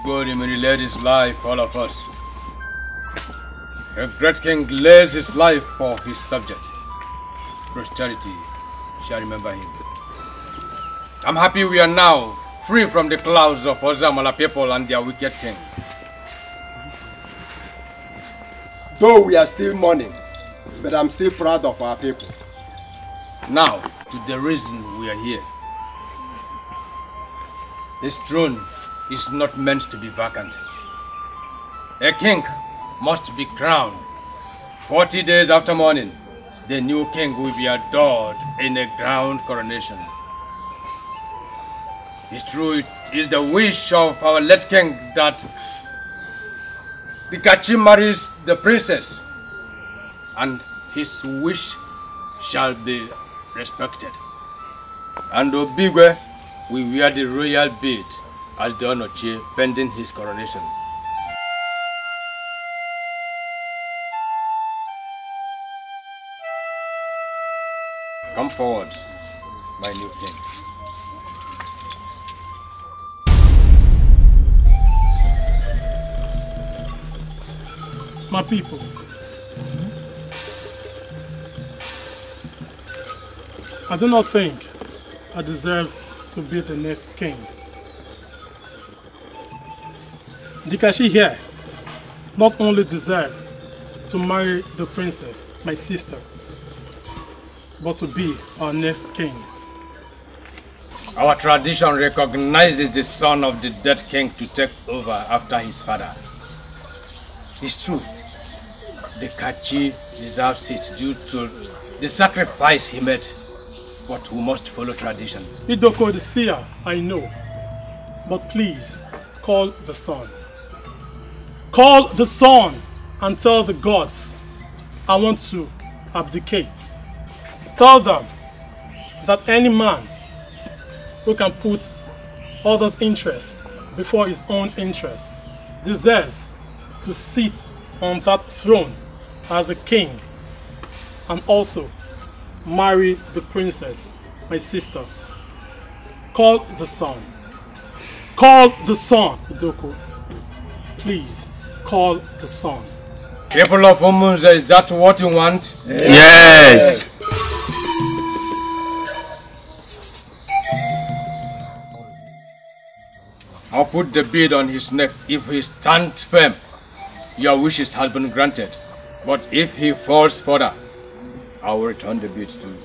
God may lay his life for all of us. A great king lays his life for his subject. Posterity shall remember him. I'm happy we are now free from the clouds of Ozamala people and their wicked king. Though we are still mourning, but I'm still proud of our people. Now, to the reason we are here. This throne is not meant to be vacant. A king must be crowned. 40 days after morning, the new king will be adored in a grand coronation. It's true, it is the wish of our late king that the Kachi marries the princess, and his wish shall be respected. And Obigwe will wear the royal bead as the Onochie pending his coronation. Come forward, my new king. My people, I do not think I deserve to be the next king. Dikashi here not only deserve to marry the princess, my sister, but to be our next king. Our tradition recognizes the son of the dead king to take over after his father. It's true, the Kachi deserves it due to the sacrifice he made, but we must follow tradition. Idoko the seer, I know, but please call the sun. Call the sun and tell the gods I want to abdicate. Tell them that any man who can put others' interests before his own interests deserves to sit on that throne as a king and also marry the princess, my sister. Call the sun. Call the sun, Idoko. Please, call the sun. People of Umunze, is that what you want? Yes. I'll put the bead on his neck. If he stands firm, your wishes has been granted. But if he falls further, I will return the bead to you.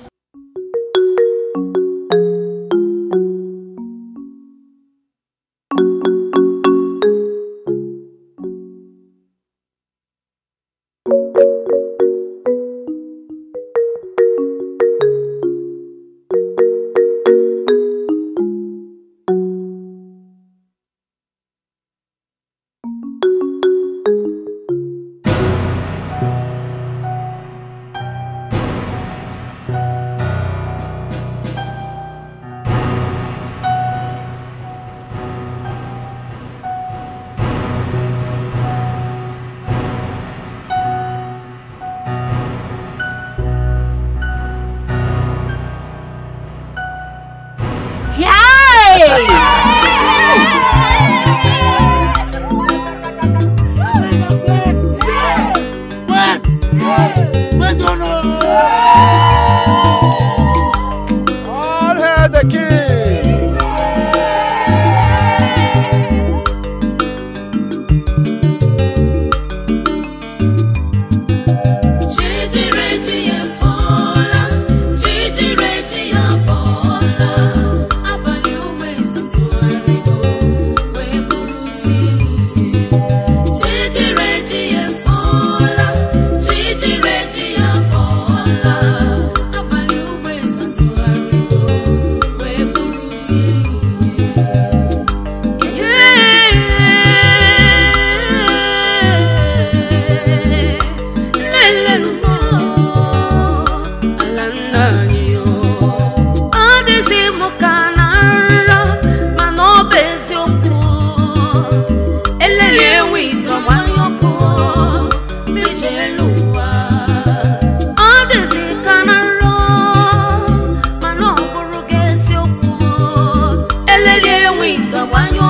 nzawanyo